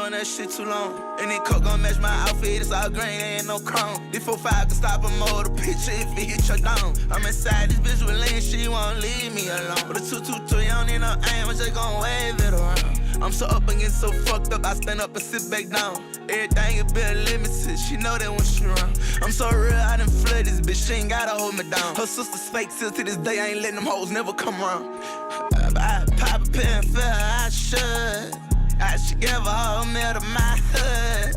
on that shit too long. And then coke gon' match my outfit, it's all green, ain't no chrome. This 4-5 can stop a motor picture if it hit your dome. I'm inside this bitch with lean, she won't leave me alone. With a 223, I don't need no aim, I just gon' wave it around. I'm so up and getting so fucked up, I stand up and sit back down. Everything is built limited, she know that when she run. I'm so real, I done flood this bitch, she ain't gotta hold me down. Her sister's fake, still to this day, I ain't letting them hoes never come around. I pop a pill and feel I should give a whole meal to my hood.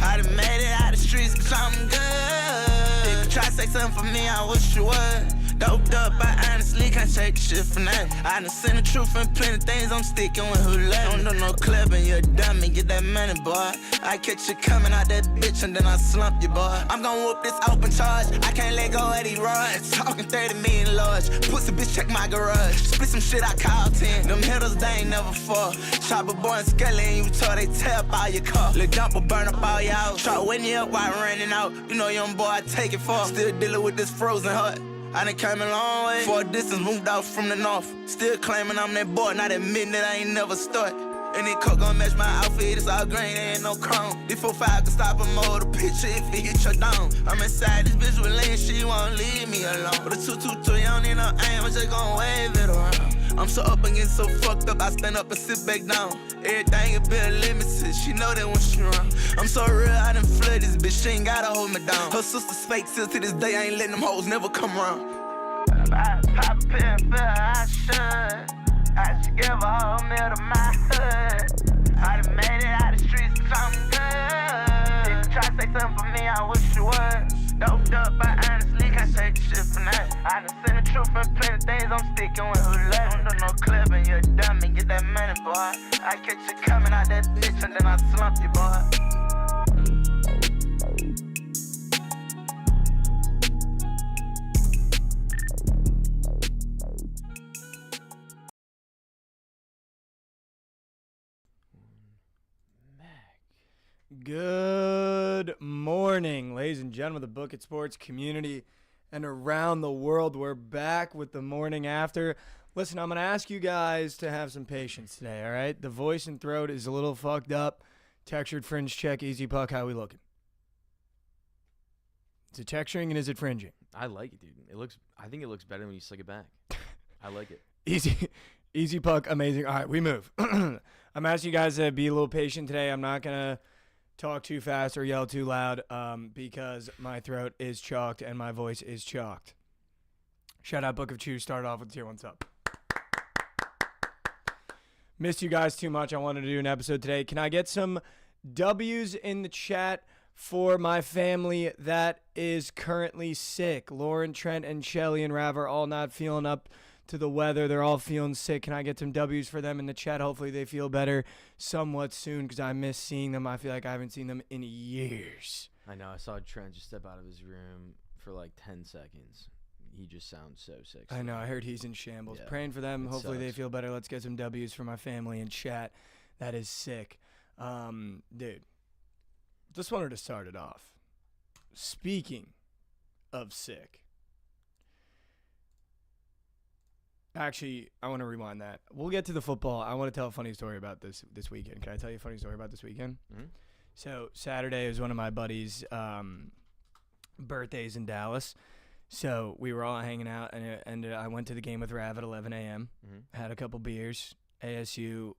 I done made it out the streets, bitch, I'm good. If you try to say something for me, I wish you would. Doped up, I honestly can't take the shit from that. I done seen the truth and plenty things, I'm sticking with who let me. Don't do no clubbing, you're a dummy, get that money, boy. I catch you coming out that bitch and then I slump you, boy. I'm gon' whoop this open charge, I can't let go of these rods. Talking 30 million large, pussy bitch check my garage. Split some shit, I call 10, them hitters, they ain't never fall. Chopper boy and Skelly and you told they tear up all your car. Lil' dumper burn up all your house. Try waiting you up while running out, you know young boy I take it for. Still dealing with this frozen heart. I done came a long way. For a distance, moved out from the north. Still claiming I'm that boy, not admitting that I ain't never start. And then coke gon' match my outfit, it's all green, ain't no chrome. This 4-5 can stop a motor picture if it hit your dome. I'm inside this bitch with lean, she won't leave me alone. With a 223, I don't need no aim, I just gon' wave it around. I'm so up and getting so fucked up, I stand up and sit back down. Everything is built limited, she know that when she run. I'm so real, I done flood this bitch, she ain't gotta hold me down. Her sister's fake, still to this day, I ain't letting them hoes never come around. I pop a pill and feel I should give a whole meal to my hood. I done made it out the streets, cause I'm good. If you try to say something for me, I wish you would. Doped up, I honestly can't take the shit from that. I done seen the truth and plenty things, I'm sticking with who let me. Don't do no clubbing, you're a dummy, get that money, boy. I catch you coming out that bitch and then I slump you, boy. Good morning, ladies and gentlemen of the Bookit Sports community and around the world. We're back with the morning after. Listen, I'm going to ask you guys to have some patience today, all right? The voice and throat is a little fucked up. Textured fringe check, easy puck, how we looking? Is it texturing and is it fringing? I like it, dude. I think it looks better when you slick it back. I like it. Easy puck, amazing. All right, we move. I'm asking you guys to be a little patient today. I'm not going to talk too fast or yell too loud because my throat is chalked and my voice is chalked. Shout out Book of Chew. Start off with tier 1 sub. Missed you guys too much. I wanted to do an episode today. Can I get some W's in the chat for my family that is currently sick? Lauren, Trent, and Shelly and Rav are all not feeling up to the weather. They're all feeling sick. Can I get some W's for them in the chat? Hopefully they feel better somewhat soon because I miss seeing them. I feel like I haven't seen them in years. I know. I saw Trent just step out of his room for like 10 seconds. He just sounds so sick. I know. I heard he's in shambles. Yeah, praying for them. Hopefully they sucks. feel better. Let's get some W's for my family in chat. That is sick. Dude, just wanted to start it off. Speaking of sick. Actually, I want to rewind that. We'll get to the football. I want to tell a funny story about this weekend. Can I tell you a funny story about this weekend? Mm-hmm. So Saturday was one of my buddies' birthdays in Dallas. So we were all hanging out, and I went to the game with Rav at 11 a.m., had a couple beers. ASU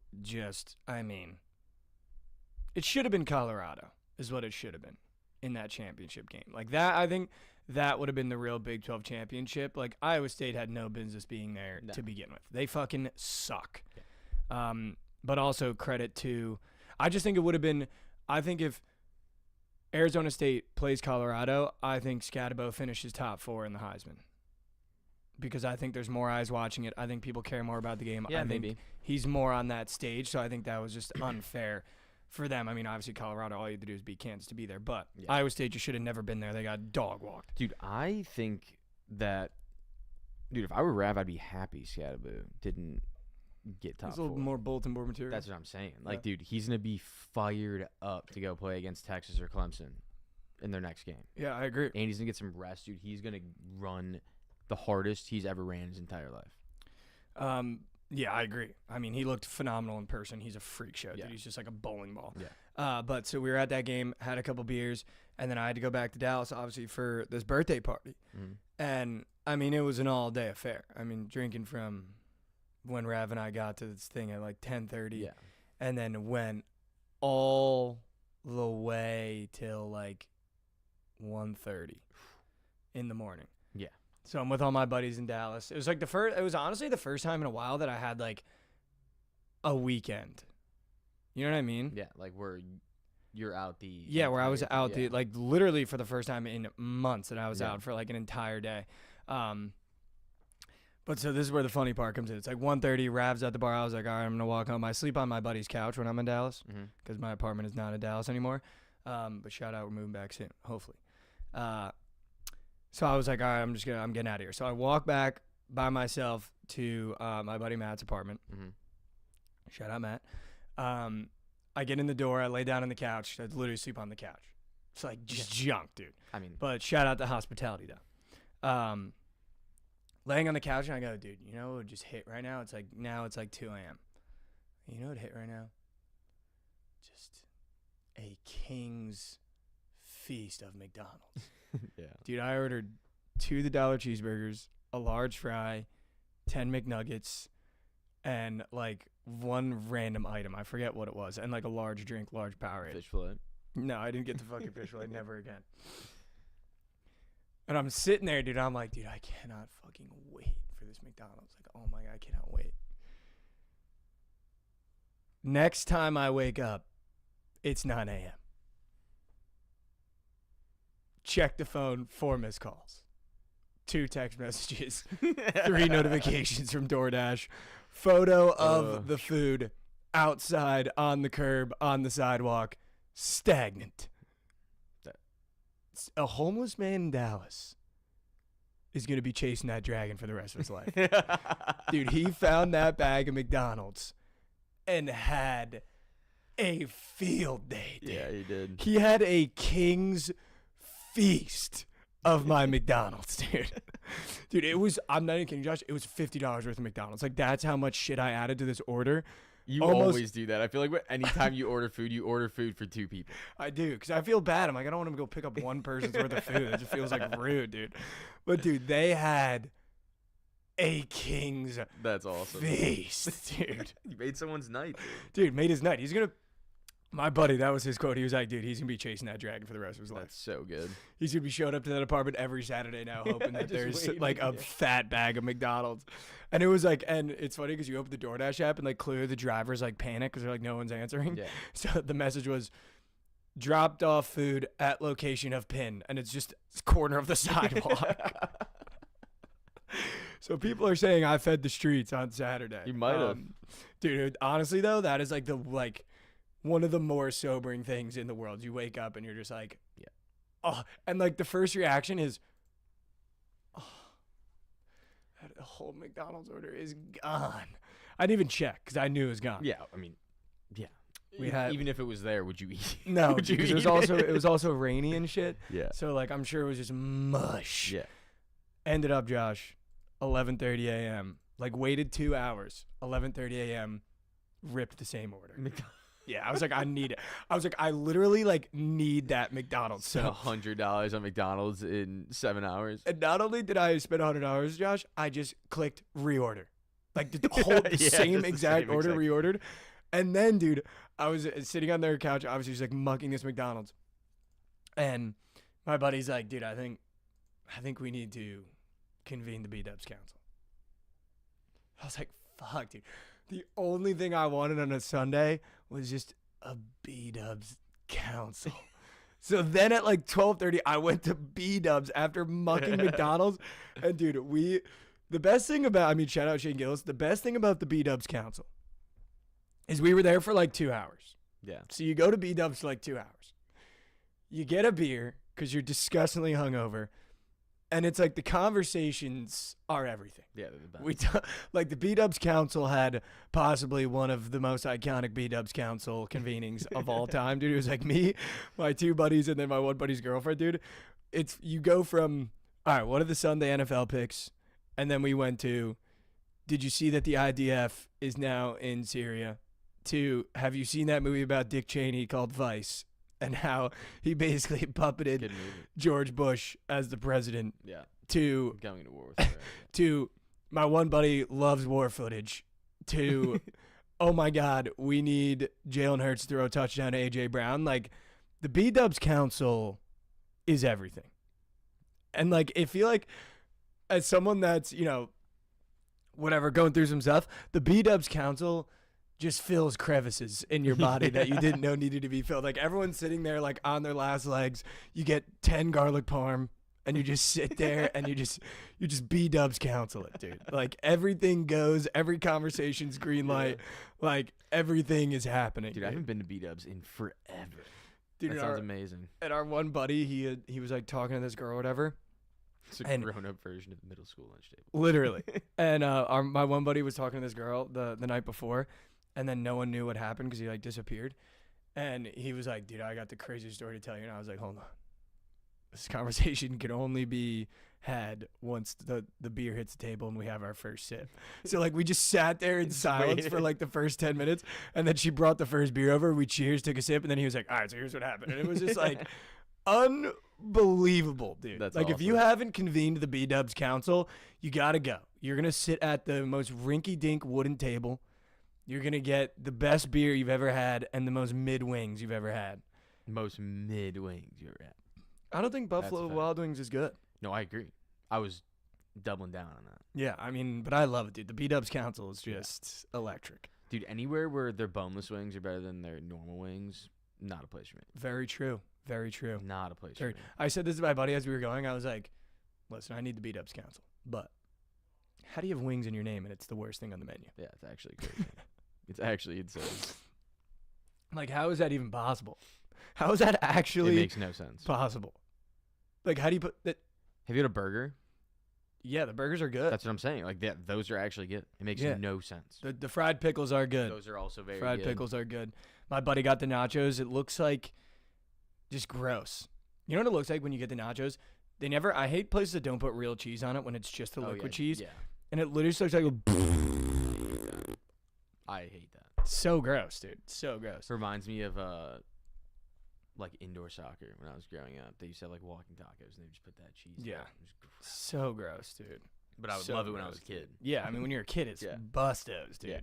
it should have been Colorado is what it should have been in that championship game. Like that, I think that would have been the real Big 12 championship. Like Iowa State had no business being there to begin with. They fucking suck. Yeah. But also credit to, I just think it would have been, I think if Arizona State plays Colorado, I think Scatabo finishes top 4 in the Heisman. Because I think there's more eyes watching it. I think people care more about the game. Yeah, I think maybe. He's more on that stage, so I think that was just unfair for them. I mean, obviously Colorado, all you had to do is beat Kansas to be there. But yeah. Iowa State just should have never been there. They got dog walked. Dude, I think that, if I were Rav, I'd be happy Scatabo didn't get top 4. It's a little more bulletin board material. That's what I'm saying. Like, dude, he's going to be fired up to go play against Texas or Clemson in their next game. Yeah, I agree. And he's going to get some rest, dude. He's going to run the hardest he's ever ran his entire life. Yeah, I agree. I mean, he looked phenomenal in person. He's a freak show, dude. Yeah. He's just like a bowling ball. Yeah. But so we were at that game, had a couple beers, and then I had to go back to Dallas, obviously, for this birthday party. And, I mean, it was an all-day affair. I mean, drinking from when Rav and I got to this thing at like 10:30, and then went all the way till like 1:30 in the morning. Yeah. So I'm with all my buddies in Dallas. It was like it was honestly the first time in a while that I had like a weekend. You know what I mean? Yeah, like where you're out the... Yeah, where I was out like literally for the first time in months that I was out for like an entire day. But so this is where the funny part comes in. It's like 1:30, Rav's at the bar. I was like, all right, I'm going to walk home. I sleep on my buddy's couch when I'm in Dallas because my apartment is not in Dallas anymore. But shout out, we're moving back soon, hopefully. So I was like, all right, I'm getting out of here. So I walk back by myself to my buddy Matt's apartment. Shout out, Matt. I get in the door. I lay down on the couch. I literally sleep on the couch. It's like just junk, dude. I mean, but shout out to hospitality, though. Laying on the couch, and I go, dude, you know what would just hit right now? It's like 2 a.m. You know what would hit right now? Just a king's feast of McDonald's. Dude, I ordered 2 $1 cheeseburgers, a large fry, 10 McNuggets, and like 1 random item. I forget what it was. And like a large drink, large Powerade. Fish fillet? No, I didn't get the fucking fish fillet. Never again. And I'm sitting there, dude. I'm like, dude, I cannot fucking wait for this McDonald's. Like, oh my God, I cannot wait. Next time I wake up, it's 9 a.m. Check the phone, 4 missed calls, 2 text messages, 3 notifications from DoorDash, photo of the food outside on the curb, on the sidewalk, stagnant. A homeless man in Dallas is going to be chasing that dragon for the rest of his life. Dude, he found that bag of McDonald's and had a field day, dude. Yeah, he did. He had a king's feast of my McDonald's, dude. Dude, it was, I'm not even kidding, Josh, it was $50 worth of McDonald's. Like, that's how much shit I added to this order. You always do that. I feel like anytime you order food for 2 people. I do, because I feel bad. I'm like, I don't want to go pick up one person's worth of food. It just feels like rude, dude. But, dude, they had a king's That's awesome. feast, dude. You made someone's night, Dude, made his night. He's going to, my buddy, that was his quote. He was like, dude, he's going to be chasing that dragon for the rest of his life. That's so good. He's going to be showing up to that apartment every Saturday now, hoping that there's like a fat bag of McDonald's. And it was like, and it's funny because you open the DoorDash app and like clearly the drivers like panic because they're like, no one's answering. Yeah. So the message was, dropped off food at location of pin. And it's just corner of the sidewalk. So people are saying I fed the streets on Saturday. You might have. Dude, honestly though, that is like one of the more sobering things in the world. You wake up and you're just like, oh, and like the first reaction is, oh, that whole McDonald's order is gone. I didn't even check because I knew it was gone. Yeah, I mean, yeah. Even if it was there, would you eat? No, because it was also rainy and shit. Yeah. So like I'm sure it was just mush. Yeah. Ended up, Josh, 11:30 a.m. Like waited 2 hours. 11:30 a.m. Ripped the same order. Yeah, I was like, I need it. I was like, I literally like need that McDonald's. So $100 on McDonald's in 7 hours. And not only did I spend $100, Josh, I just clicked reorder, like the whole same exact order reordered. And then, dude, I was sitting on their couch, obviously just like mucking this McDonald's, and my buddy's like, dude, I think we need to convene the BDubs council. I was like, fuck, dude. The only thing I wanted on a Sunday was just a BDubs council. So then at like 12:30, I went to BDubs after mucking McDonald's. And dude, the best thing about, I mean, shout out Shane Gillis, the best thing about the BDubs council is we were there for like 2 hours. Yeah. So you go to BDubs for like 2 hours. You get a beer because you're disgustingly hungover. And it's like the conversations are everything. Yeah, they're the best. Like the BDubs Council had possibly one of the most iconic BDubs Council convenings of all time, dude. It was like me, my 2 buddies, and then my 1 buddy's girlfriend, dude. It's you go from, all right, what are the Sunday NFL picks? And then we went to, did you see that the IDF is now in Syria? to have you seen that movie about Dick Cheney called Vice and how he basically puppeted George Bush as the president to going to war with her, to my one buddy loves war footage to oh my God, we need Jalen Hurts to throw a touchdown to A.J. Brown. Like, the B-Dubs Council is everything. And, like, I feel like as someone that's, you know, whatever, going through some stuff, the B-Dubs Council just fills crevices in your body that you didn't know needed to be filled. Like, everyone's sitting there, like, on their last legs. You get 10 garlic parm, and you just sit there, and you just B-Dubs Council it, dude. Like, everything goes. Every conversation's green light. Like, everything is happening. Dude, I haven't been to B-Dubs in forever. Dude, that sounds amazing. And our one buddy, he was, like, talking to this girl or whatever. It's a grown-up version of the middle school lunch table. Literally. And my one buddy was talking to this girl the night before, and then no one knew what happened because he, like, disappeared. And he was like, dude, I got the craziest story to tell you. And I was like, hold on. This conversation can only be had once the beer hits the table and we have our first sip. So, like, we just sat there in silence for, like, the first 10 minutes. And then she brought the first beer over. We cheers, took a sip. And then he was like, all right, so here's what happened. And it was just, like, unbelievable, dude. That's like, awesome. if you haven't convened the B-Dubs Council, you got to go. You're going to sit at the most rinky-dink wooden table. You're going to get the best beer you've ever had and the most mid-wings you've ever had. Most mid-wings you ever had. I don't think Buffalo Wild Wings is good. No, I agree. I was doubling down on that. Yeah, I mean, but I love it, dude. The B-Dubs Council is just electric. Dude, anywhere where their boneless wings are better than their normal wings, not a place for me. Very true. Very true. Not a place for me. I said this to my buddy as we were going. I was like, listen, I need the B-Dubs Council, but how do you have wings in your name and it's the worst thing on the menu? Yeah, it's actually crazy. It's actually insane. Like, how is that even possible? How is that actually It makes no sense. possible? Like, how do you put that? Have you had a burger? Yeah, the burgers are good. That's what I'm saying. Like, those are actually good. It makes no sense. The fried pickles are good. Those are also very fried good. pickles are good. My buddy got the nachos. It looks like just gross. You know what it looks like when you get the nachos? I hate places that don't put real cheese on it when it's just the liquid cheese. Yeah. And it literally looks like I hate that. So gross, dude. So gross. Reminds me of like indoor soccer when I was growing up. They used to have like walking tacos and they just put that cheese. Yeah. On. It was gross. So gross, dude. But I would love it when I was a kid. Yeah, I mean, when you're a kid, it's bustos, dude.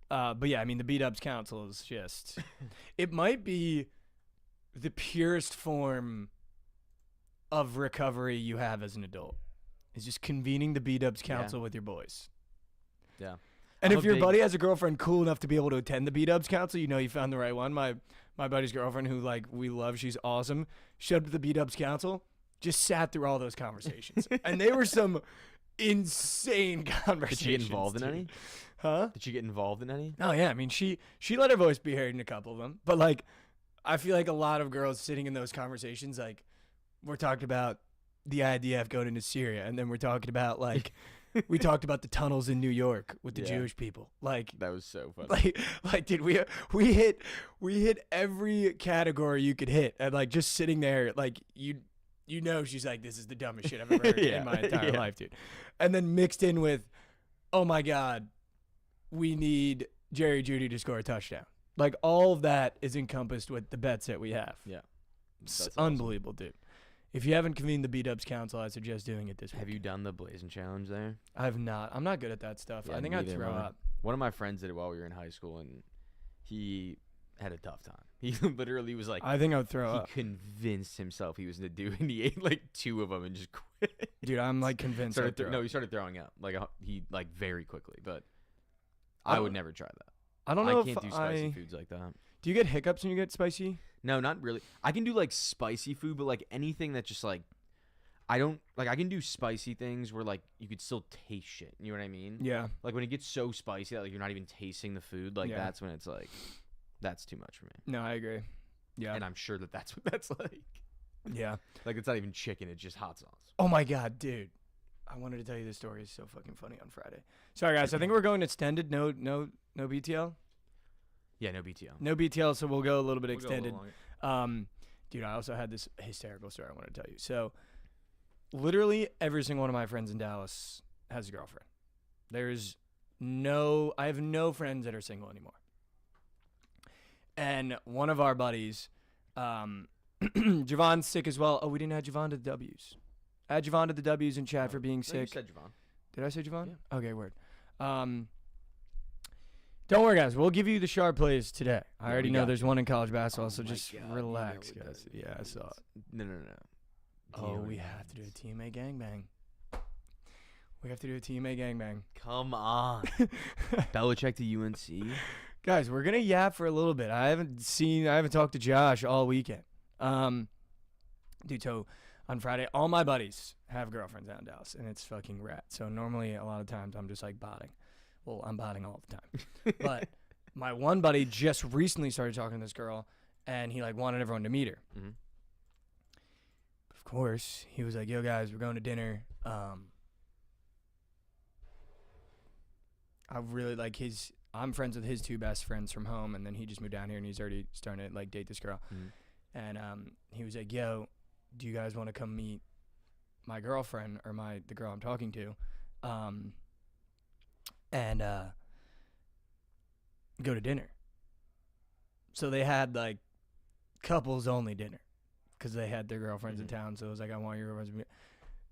Yeah. But yeah, I mean, the B-Dubs Council is just, it might be the purest form of recovery you have as an adult. Is just convening the B-Dubs Council with your boys. Yeah. And if your buddy has a girlfriend cool enough to be able to attend the B-Dubs Council, you know you found the right one. My buddy's girlfriend, who, like, we love, she's awesome, showed up to the B-Dubs Council, just sat through all those conversations. And they were some insane conversations. Did she get involved in any? Huh? Did she get involved in any? Oh, yeah. I mean, she let her voice be heard in a couple of them. But, like, I feel like a lot of girls sitting in those conversations, like, we're talking about the IDF going into Syria, and then we're talking about, like, we talked about the tunnels in New York with the Jewish people. Like, that was so funny. Like, dude, we hit every category you could hit, and, like, just sitting there, like, you know, she's like, this is the dumbest shit I've ever heard in my entire life, dude. And then mixed in with, oh my God, we need Jerry Jeudy to score a touchdown. Like, all of that is encompassed with the bets that we have. Yeah, it's unbelievable, dude. If you haven't convened the B-Dubs Council, I suggest doing it this week. Have you done the Blazing Challenge there? I have not. I'm not good at that stuff. Yeah, I think I'd throw up. One of my friends did it while we were in high school, and he had a tough time. He literally was like, I think I would throw up. He convinced himself he was going to do it, and he ate like 2 of them and just quit. Dude, I'm like convinced. He started throwing up. Like, he, like, very quickly, but I would never try that. I don't know I can't do spicy foods like that. Do you get hiccups when you get spicy? No, not really. I can do, like, spicy food, but, like, anything that just, like, I can do spicy things where, like, you could still taste shit. You know what I mean? Yeah. Like, when it gets so spicy that, like, you're not even tasting the food, like, that's when it's, like, that's too much for me. No, I agree. Yeah. And I'm sure that that's what that's like. Yeah. Like, it's not even chicken. It's just hot sauce. Oh, my God, dude. I wanted to tell you this story. It's so fucking funny on Friday. Sorry, guys. I think we're going extended. No BTL? Yeah, no BTL. No BTL, so we'll go a little bit extended. Dude, I also had this hysterical story I want to tell you. So, literally every single one of my friends in Dallas has a girlfriend. I have no friends that are single anymore. And one of our buddies, Javon's sick as well. Oh, we didn't add Javon to the W's. Add Javon to the W's in chat for being No, sick. you said Javon. Did I say Javon? Yeah. Okay, word. Don't worry, guys. We'll give you the sharp plays today. I already know there's one in college basketball, so just relax, guys. Yeah, I saw it. No. Oh, we have to do a TMA gangbang. We have to do a TMA gangbang. Come on. Belichick to UNC. Guys, we're going to yap for a little bit. I haven't talked to Josh all weekend. Dude, so on Friday, all my buddies have girlfriends out in Dallas, and it's fucking rad. So normally, a lot of times, I'm just like botting. Well, I'm botting all the time. But my one buddy just recently started talking to this girl, and he like wanted everyone to meet her. Mm-hmm. Of course, he was like, yo, guys, we're going to dinner. I really like I'm friends with his two best friends from home, and then he just moved down here, and he's already starting to like date this girl. Mm-hmm. And he was like, yo, do you guys want to come meet my girlfriend or the girl I'm talking to? And go to dinner. So they had like couples only dinner because they had their girlfriends in town. So it was like, I want your girlfriends to meet.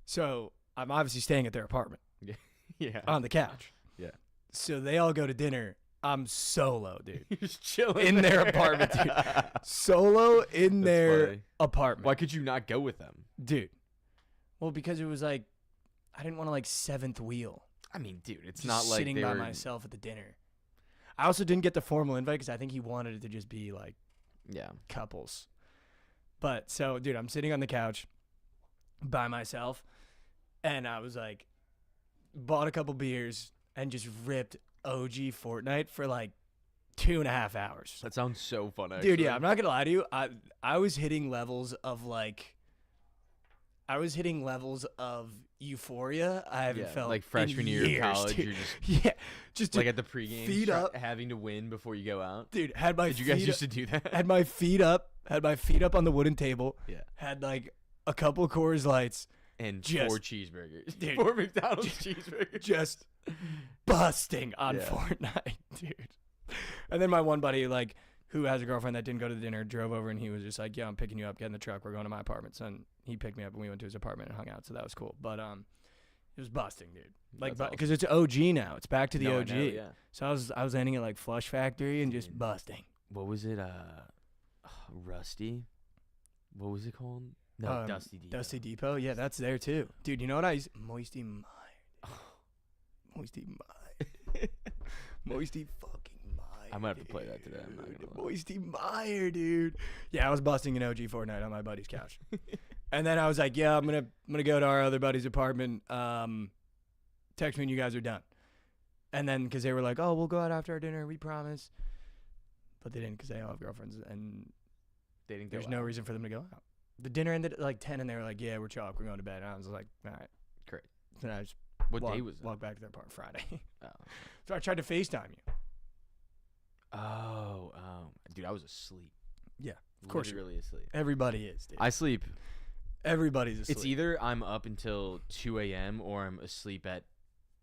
So I'm obviously staying at their apartment. Yeah. On the couch. Yeah. So they all go to dinner. I'm solo, dude. You're just chilling in their apartment, dude. Solo in their funny. apartment. Why could you not go with them? Dude. Well, because it was like, I didn't want to like seventh wheel. I mean, dude, it's just not like sitting they by were... myself at the dinner. I also didn't get the formal invite because I think he wanted it to just be like couples. But so, dude, I'm sitting on the couch by myself, and I was like, bought a couple beers and just ripped OG Fortnite for like 2.5 hours. That sounds so fun, actually. Dude, yeah, I'm not gonna lie to you. I was hitting levels of euphoria I haven't felt like freshman in year years, of college. dude. You're just like at the pregame, feet up, having to win before you go out. dude. Had my Did you guys used to do that? Had my feet up on the wooden table. Yeah. Had like a couple Coors Lights And just, 4 cheeseburgers. Dude, 4 McDonald's cheeseburgers. Just busting on Fortnite, dude. And then my one buddy, like, who has a girlfriend that didn't go to the dinner, drove over, and he was just like, yeah, I'm picking you up, get in the truck, we're going to my apartment. So he picked me up, and we went to his apartment and hung out, so that was cool. But it was busting, dude. Like, because it's OG now. It's back to the OG. I know, yeah. So I was ending at, like, Flush Factory and just busting. What was it? Rusty? What was it called? No, Dusty Depot. Dusty Depot? Yeah, that's there, too. Dude, you know what I used? Moisty Meyer. Moisty Meyer. Moisty fucking Meyer. I might have to play that today. I'm not gonna lie. Moisty Meyer, dude. Yeah, I was busting an OG Fortnite on my buddy's couch. And then I was like, yeah, I'm gonna go to our other buddy's apartment. Text me when you guys are done. And then, because they were like, oh, we'll go out after our dinner, we promise. But they didn't, because they all have girlfriends, and They didn't. there's no reason for them to go out. The dinner ended at like 10, and they were like, yeah, we're chalk, we're going to bed. And I was like, all right. Great. So then I just What day was that? walked back to their apartment Friday. Oh. So I tried to FaceTime you. Oh, dude, I was asleep. Yeah, of course you Literally asleep. Everybody is, dude. I sleep. Everybody's asleep. It's either I'm up until 2 a.m. or I'm asleep at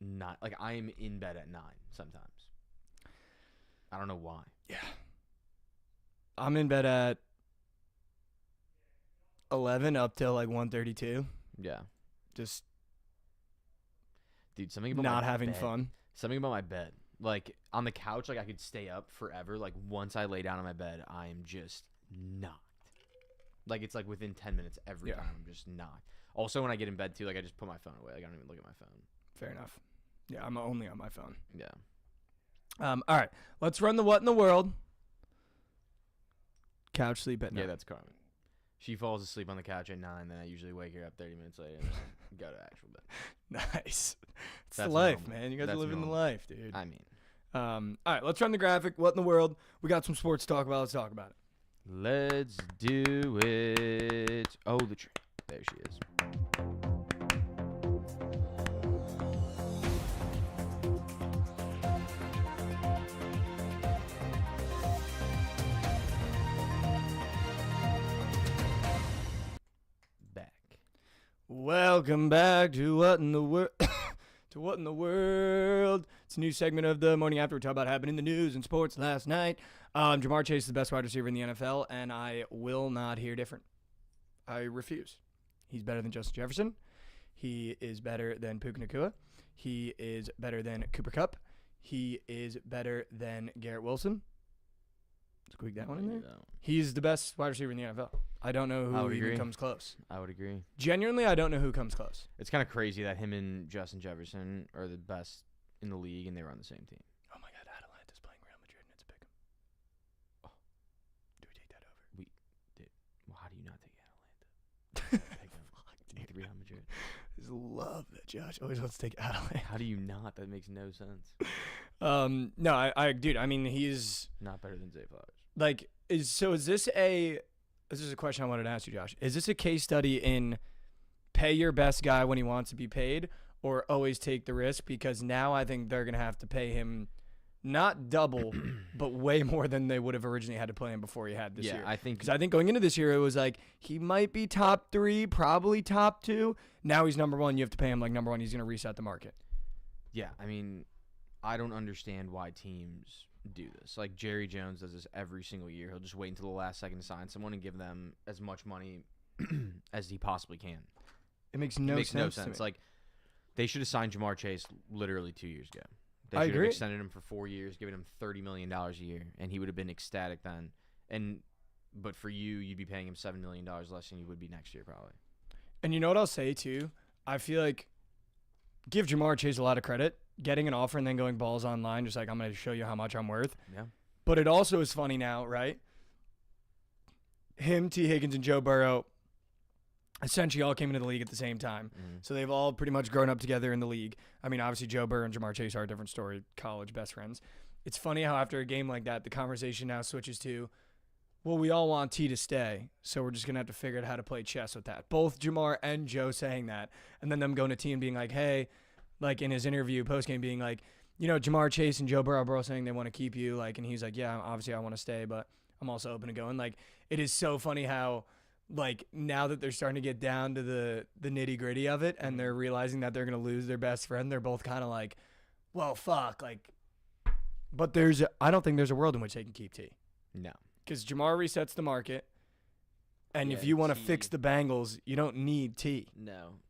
9. Like, I am in bed at 9 sometimes. I don't know why. Yeah. I'm in bed at 11 up till like 1:32. Yeah. Just Dude, something about not my having bed. fun. Something about my bed. Like, on the couch, like, I could stay up forever. Like, once I lay down on my bed, I am just knocked. Like, it's like within 10 minutes every time I'm just knocked. Also, when I get in bed, too, like, I just put my phone away. Like, I don't even look at my phone. Fair enough. Yeah, I'm only on my phone. Yeah. All right. Let's run the what in the world. Couch sleep at night. Yeah, that's Carmen. She falls asleep on the couch at 9, then I usually wake her up 30 minutes later and go to actual bed. Nice. It's That's the life, normal. man. You guys That's are living normal. the life, dude. I mean. All right, let's run the graphic. What in the world? We got some sports to talk about. Let's talk about it. Let's do it. Oh, the tree. There she is. Back. Welcome back to What in the World. To What in the World. It's a new segment of the morning after we talk about what happened in the news and sports last night. Jamar Chase is the best wide receiver in the NFL, and I will not hear different. I refuse. He's better than Justin Jefferson. He is better than Puka Nacua. He is better than Cooper Kupp. He is better than Garrett Wilson. Squeak that one in there. He's the best wide receiver in the NFL. I don't know who even comes close. I would agree. Genuinely, I don't know who comes close. It's kind of crazy that him and Justin Jefferson are the best in the league, and they were on the same team. Oh my God, Atalanta's playing Real Madrid, and it's a pick 'em. Oh, do we take that over? We did. Well, how do you not take Atalanta? Take Real Madrid. I just love that Josh always wants to take Atalanta. How do you not? That makes no sense. No, dude. I mean, he's not better than Zay Flowers. Like, is this a question I wanted to ask you, Josh. Is this a case study in pay your best guy when he wants to be paid, or always take the risk? Because now I think they're gonna have to pay him not double, but way more than they would have originally had to play him before he had this year. Yeah, I think because I think going into this year it was like he might be top 3, probably top 2. Now he's number 1. You have to pay him like number 1. He's gonna reset the market. Yeah, I mean, I don't understand why teams do this. Like Jerry Jones does this every single year. He'll just wait until the last second to sign someone and give them as much money as he possibly can. It makes no sense. To me. Like they should have signed Jamar Chase literally 2 years ago. They I should agree. have extended him for 4 years, given him $30 million a year, and he would have been ecstatic then. But for you'd be paying him $7 million less than you would be next year probably. And you know what I'll say too? I feel like give Jamar Chase a lot of credit. Getting an offer and then going balls online, just like I'm going to show you how much I'm worth. Yeah. But it also is funny now, right? Him, T. Higgins, and Joe Burrow essentially all came into the league at the same time. Mm-hmm. So they've all pretty much grown up together in the league. I mean, obviously Joe Burrow and Jamar Chase are a different story, college best friends. It's funny how after a game like that, the conversation now switches to, well, we all want T to stay, so we're just going to have to figure out how to play chess with that. Both Jamar and Joe saying that, and then them going to T and being like, hey, like in his interview post-game being like, you know, Jamar Chase and Joe Burrow saying they want to keep you, like, and he's like, yeah, obviously I want to stay, but I'm also open to going. Like, it is so funny how, like, now that they're starting to get down to the nitty-gritty of it and they're realizing that they're going to lose their best friend, they're both kind of like, well, fuck, like, but I don't think there's a world in which they can keep T. No. Because Jamar resets the market, and Yeah, if you want to T- fix the Bengals, you don't need T. No.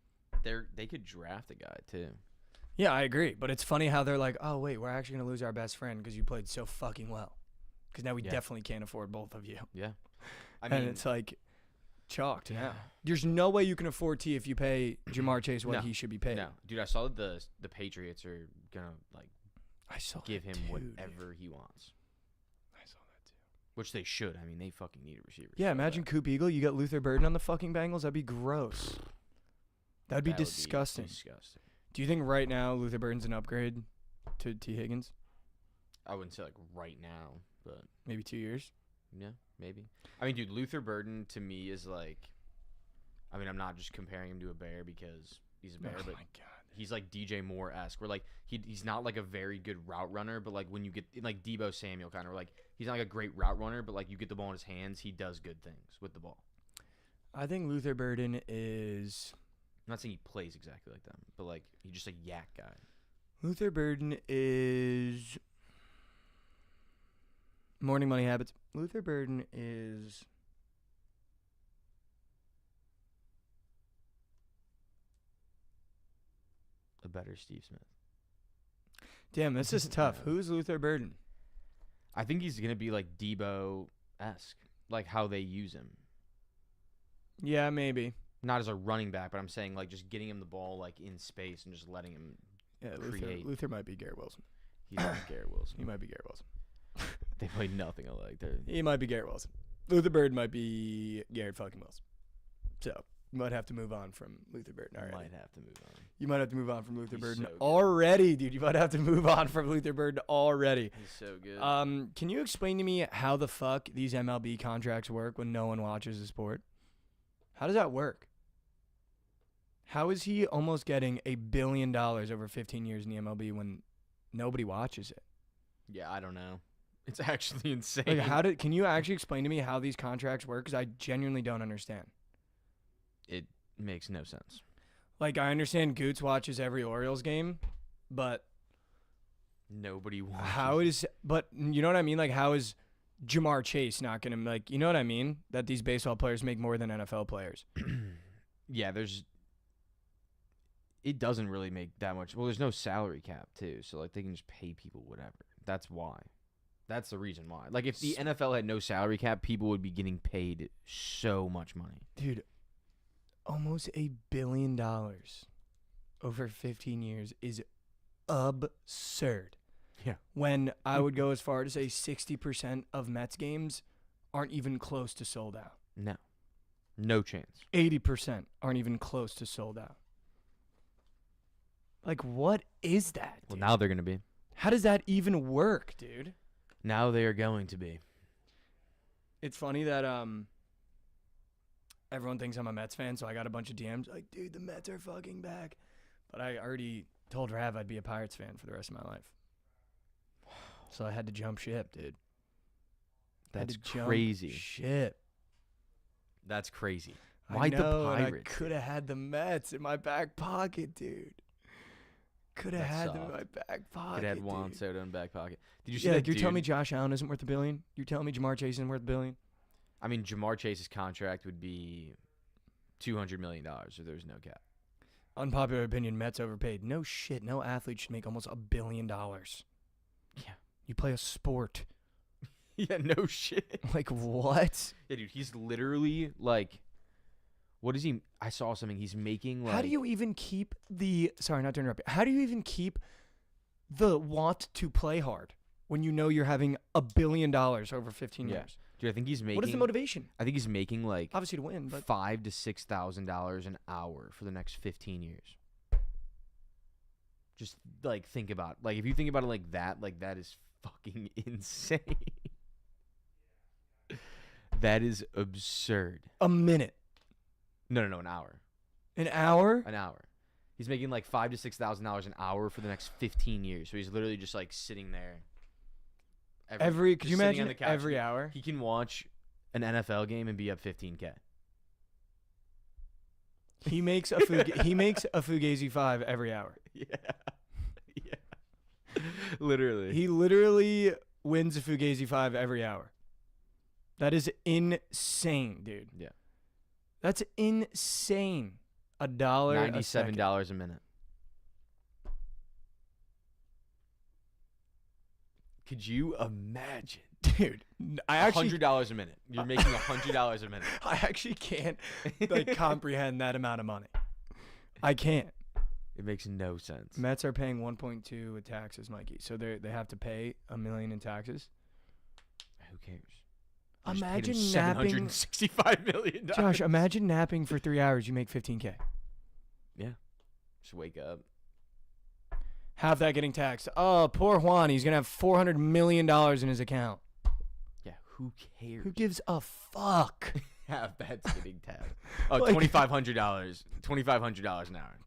They could draft a guy too. Yeah, I agree. But it's funny how they're like, oh, wait, we're actually going to lose our best friend because you played so fucking well. Because now we definitely can't afford both of you. Yeah. I mean, and it's like chalked now. There's no way you can afford T if you pay Jamar Chase what he should be paid. No. Dude, I saw that the Patriots are going to, like, give him whatever he wants. I saw that too. Which they should. I mean, they fucking need a receiver. Yeah, imagine Coop Eagle. You got Luther Burden on the fucking Bengals. That'd be gross. That'd be disgusting. Disgusting. Do you think right now Luther Burden's an upgrade to T. Higgins? I wouldn't say like right now, but maybe 2 years. Yeah, maybe. I mean, dude, Luther Burden to me is like, I mean, I'm not just comparing him to a bear because he's a bear, but my God. He's like DJ Moore-esque. Where like he's not like a very good route runner, but like when you get like Deebo Samuel kind of like he's not like a great route runner, but like you get the ball in his hands, he does good things with the ball. I think Luther Burden is. I'm not saying he plays exactly like them, but like he's just a yak guy. Luther Burden is morning money habits. Luther Burden is a better Steve Smith. Damn, this is tough. Who's Luther Burden? I think he's gonna be like Deebo-esque, like how they use him. Yeah, maybe. Not as a running back, but I'm saying like just getting him the ball like in space and just letting him create. Luther might be Garrett Wilson. He's not Garrett Wilson. He might be Garrett Wilson. They play nothing alike. He might be Garrett Wilson. Luther Burden might be Garrett fucking Wilson. So you might have to move on from Luther Burden already. Might have to move on. You might have to move on from Luther He's Burden so good. already, dude. You might have to move on from Luther Burden already. He's so good. Can you explain to me how the fuck these MLB contracts work when no one watches the sport? How does that work? How is he almost getting $1 billion over 15 years in the MLB when nobody watches it? Yeah, I don't know. It's actually insane. Like, can you actually explain to me how these contracts work? Because I genuinely don't understand. It makes no sense. Like, I understand Goots watches every Orioles game, but nobody watches. but you know what I mean? Like, how is Jamar Chase not going to, like, you know what I mean? That these baseball players make more than NFL players. Yeah, it doesn't really make that much. Well, there's no salary cap, too. So, like, they can just pay people whatever. That's why. That's the reason why. Like, if the NFL had no salary cap, people would be getting paid so much money. Dude, almost $1 billion over 15 years is absurd. Yeah. When I would go as far to say 60% of Mets games aren't even close to sold out. No. No chance. 80% aren't even close to sold out. Like, what is that, dude? Well, now they're going to be. How does that even work, dude? Now they are going to be. It's funny that everyone thinks I'm a Mets fan, so I got a bunch of DMs like, dude, the Mets are fucking back. But I already told Rav I'd be a Pirates fan for the rest of my life. So I had to jump ship, dude. That's crazy. Ship. That's crazy. Why the Pirates? I could have had the Mets in my back pocket, dude. Could have had them in my back pocket. Could have had Juan Soto in back pocket. Did you see that? that? You're telling me Josh Allen isn't worth $1 billion? You're telling me Jamar Chase isn't worth $1 billion? I mean, Jamar Chase's contract would be $200 million if there was no cap. Unpopular opinion: Mets overpaid. No shit. No athlete should make almost $1 billion. Yeah. You play a sport. Yeah, no shit. Like, what? Yeah, dude, he's literally like, what is he? I saw something. He's making like. How do you even keep the? Sorry, not to interrupt. How do you even keep the want to play hard when you know you're having $1 billion over 15 years? Dude, I think he's making. What is the motivation? I think he's making like obviously to win, but $5,000 to $6,000 an hour for the next 15 years. Just like think about it. Like if you think about it like that is fucking insane. That is absurd. A minute. No, an hour. An hour? An hour. He's making like $5,000 to $6,000 an hour for the next 15 years. So he's literally just like sitting there. Could you imagine every hour? He can watch an NFL game and be up 15K. He makes a Fugazi 5 every hour. Yeah. Literally. He literally wins a Fugazi 5 every hour. That is insane, dude. Yeah. That's insane. $97 a minute. Could you imagine? Dude, I actually $100 a minute. You're making $100 a minute. I actually can't like comprehend that amount of money. I can't. It makes no sense. Mets are paying 1.2 with taxes, Mikey. So they have to pay $1 million in taxes. Who cares? Imagine napping $765 million. Josh, imagine napping for 3 hours. You make $15K. Yeah. Just wake up. Have that getting taxed. Oh, poor Juan. He's going to have $400 million in his account. Yeah, who cares? Who gives a fuck? Half that's getting taxed. Oh, Like- $2,500. $2,500 an hour.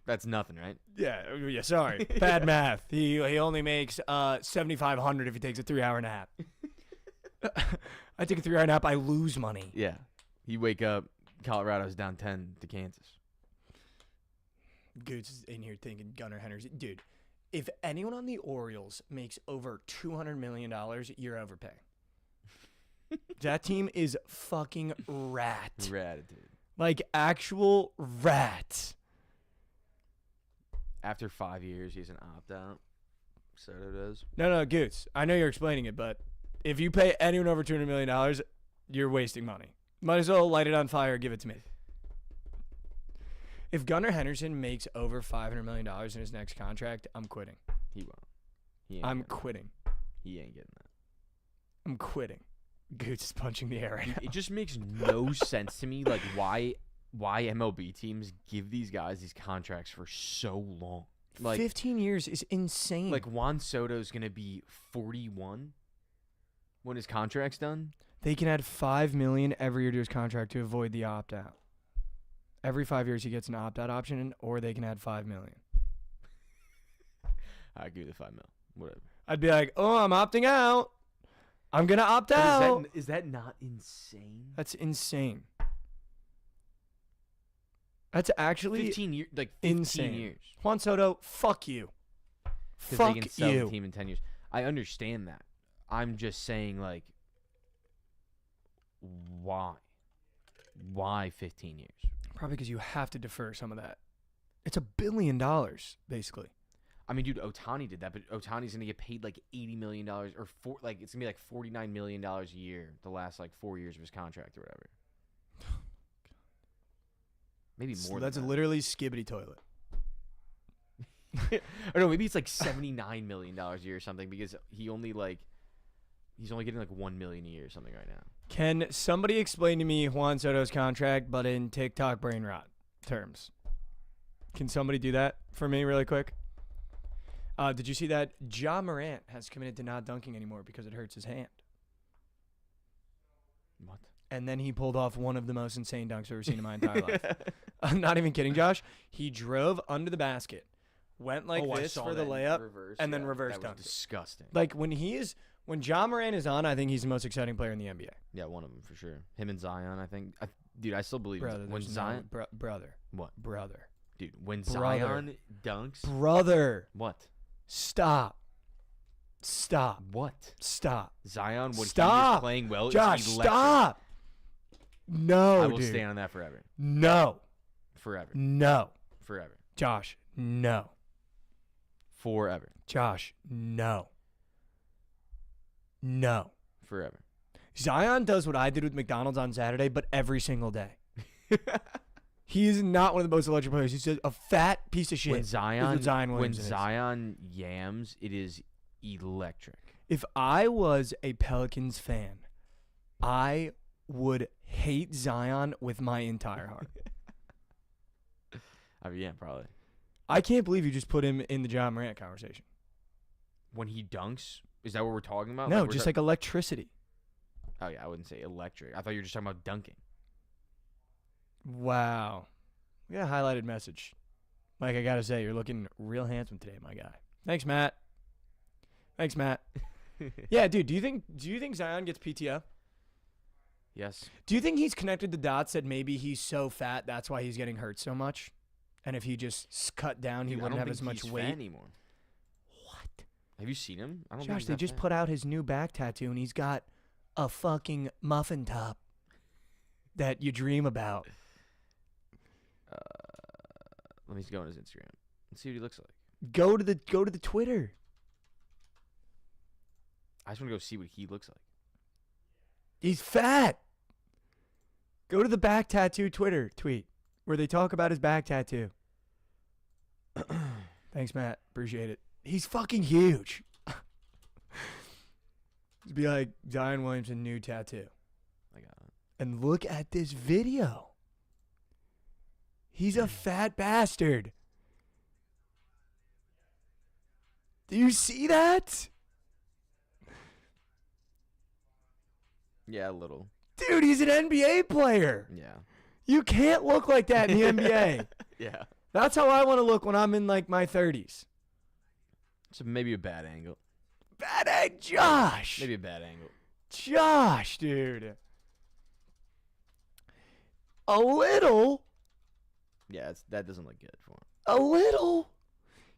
That's nothing, right? Yeah, sorry. Bad math. He only makes $7,500 if he takes a 3-hour nap. I take a 3-hour nap, I lose money. Yeah. You wake up, Colorado's down 10 to Kansas. Goots is in here thinking Gunnar Henderson. Dude, if anyone on the Orioles makes over $200 million, you're overpaying. That team is fucking rat. Rat, dude. Like actual rat. After 5 years, he's an opt-out. Soto does. No, Goots. I know you're explaining it, but if you pay anyone over $200 million, you're wasting money. Might as well light it on fire and give it to me. If Gunnar Henderson makes over $500 million in his next contract, I'm quitting. He won't. I'm quitting. He ain't getting that. I'm quitting. Goots is punching the air right now. It just makes no sense to me, like why MLB teams give these guys these contracts for so long. Like 15 years is insane. Like Juan Soto's gonna be 41 when his contract's done. They can add $5 million every year to his contract to avoid the opt-out. Every 5 years he gets an opt-out option, or they can add $5 million. I give you the $5 million. Whatever. I'd be like, oh, I'm opting out. I'm gonna opt out. Is that not insane? That's insane. That's actually 15 years. Like 15 insane. years. Juan Soto, fuck you. Because Fuck they can sell you. the team in 10 years. I understand that. I'm just saying, like, why? Why 15 years? Probably because you have to defer some of that. It's $1 billion, basically. I mean, dude, Ohtani did that, but Ohtani's gonna get paid like $80 million or it's gonna be like $49 million a year the last like 4 years of his contract or whatever. Maybe more. That's than that. literally Skibbity toilet. Or no, maybe it's like $79 million a year or something because he's only getting like $1 million a year or something right now. Can somebody explain to me Juan Soto's contract, but in TikTok brain rot terms? Can somebody do that for me really quick? Did you see that Ja Morant has committed to not dunking anymore because it hurts his hand? What? And then he pulled off one of the most insane dunks I've ever seen in my entire life. I'm not even kidding, Josh. He drove under the basket, went like this for the layup, and then reverse dunked. Disgusting. Like when Ja Morant is on, I think he's the most exciting player in the NBA. Yeah, one of them for sure. Him and Zion, I think. Dude, I still believe Brother, when Zion. Brother. What? Brother. Dude, when Brother. Zion dunks. Brother. What? Stop. What? Stop. Zion, when he Stop. is playing well, Josh, is electric. stop. No, I will dude. stand on that forever. No. Forever. No. Forever. Josh, no. Forever. Josh, no. No. Forever. Zion does what I did with McDonald's on Saturday, but every single day. He is not one of the most electric players. He's just a fat piece of shit. When Zion Zion yams, it is electric. If I was a Pelicans fan, I would hate Zion with my entire heart. I mean, yeah, probably. I can't believe you just put him in the Ja Morant conversation. When he dunks, is that what we're talking about? No, just like electricity. Oh yeah, I wouldn't say electric. I thought you were just talking about dunking. Wow. We got a highlighted message. Mike, I got to say, you're looking real handsome today, my guy. Thanks, Matt. Yeah, dude, do you think Zion gets PTO? Yes. Do you think he's connected the dots that maybe he's so fat, that's why he's getting hurt so much? And if he just cut down, he wouldn't have as much weight anymore. What? Have you seen him? I don't Josh, they just put out his new back tattoo, and he's got a fucking muffin top that you dream about. Let me go on his Instagram and see what he looks like. Go to the Twitter. I just want to go see what he looks like. He's fat. Go to the back tattoo Twitter tweet where they talk about his back tattoo. Thanks, Matt. Appreciate it. He's fucking huge. Just be like, Zion Williamson, new tattoo. I got it. And look at this video. He's a fat bastard. Do you see that? Yeah, a little. Dude, he's an NBA player. Yeah. You can't look like that in the NBA. Yeah. That's how I want to look when I'm in like my 30s. So maybe a bad angle. Bad egg, Josh. Maybe a bad angle. Josh, dude. A little. Yeah, that doesn't look good for him. A little.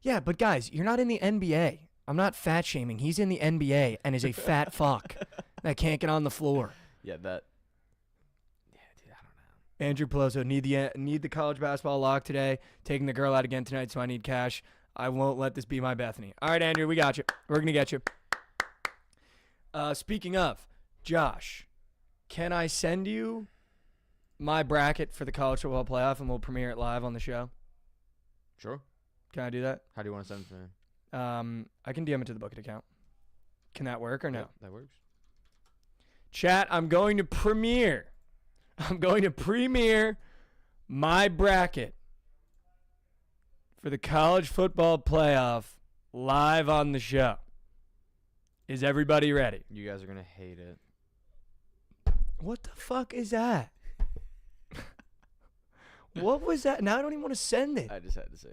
Yeah, but guys, you're not in the NBA. I'm not fat shaming. He's in the NBA and is a fat fuck that can't get on the floor. Yeah, dude, I don't know. Andrew Peloso, need the college basketball lock today. Taking the girl out again tonight, so I need cash. I won't let this be my Bethany. All right, Andrew, we got you. We're going to get you. Speaking of, Josh, can I send you my bracket for the college football playoff and we'll premiere it live on the show? Sure. Can I do that? How do you want to send it to me? I can DM it to the Bookit account. Can that work or no? Yeah, that works. Chat, I'm going to premiere my bracket for the college football playoff live on the show. Is everybody ready? You guys are going to hate it. What the fuck is that? What was that? Now I don't even want to send it. I just had to say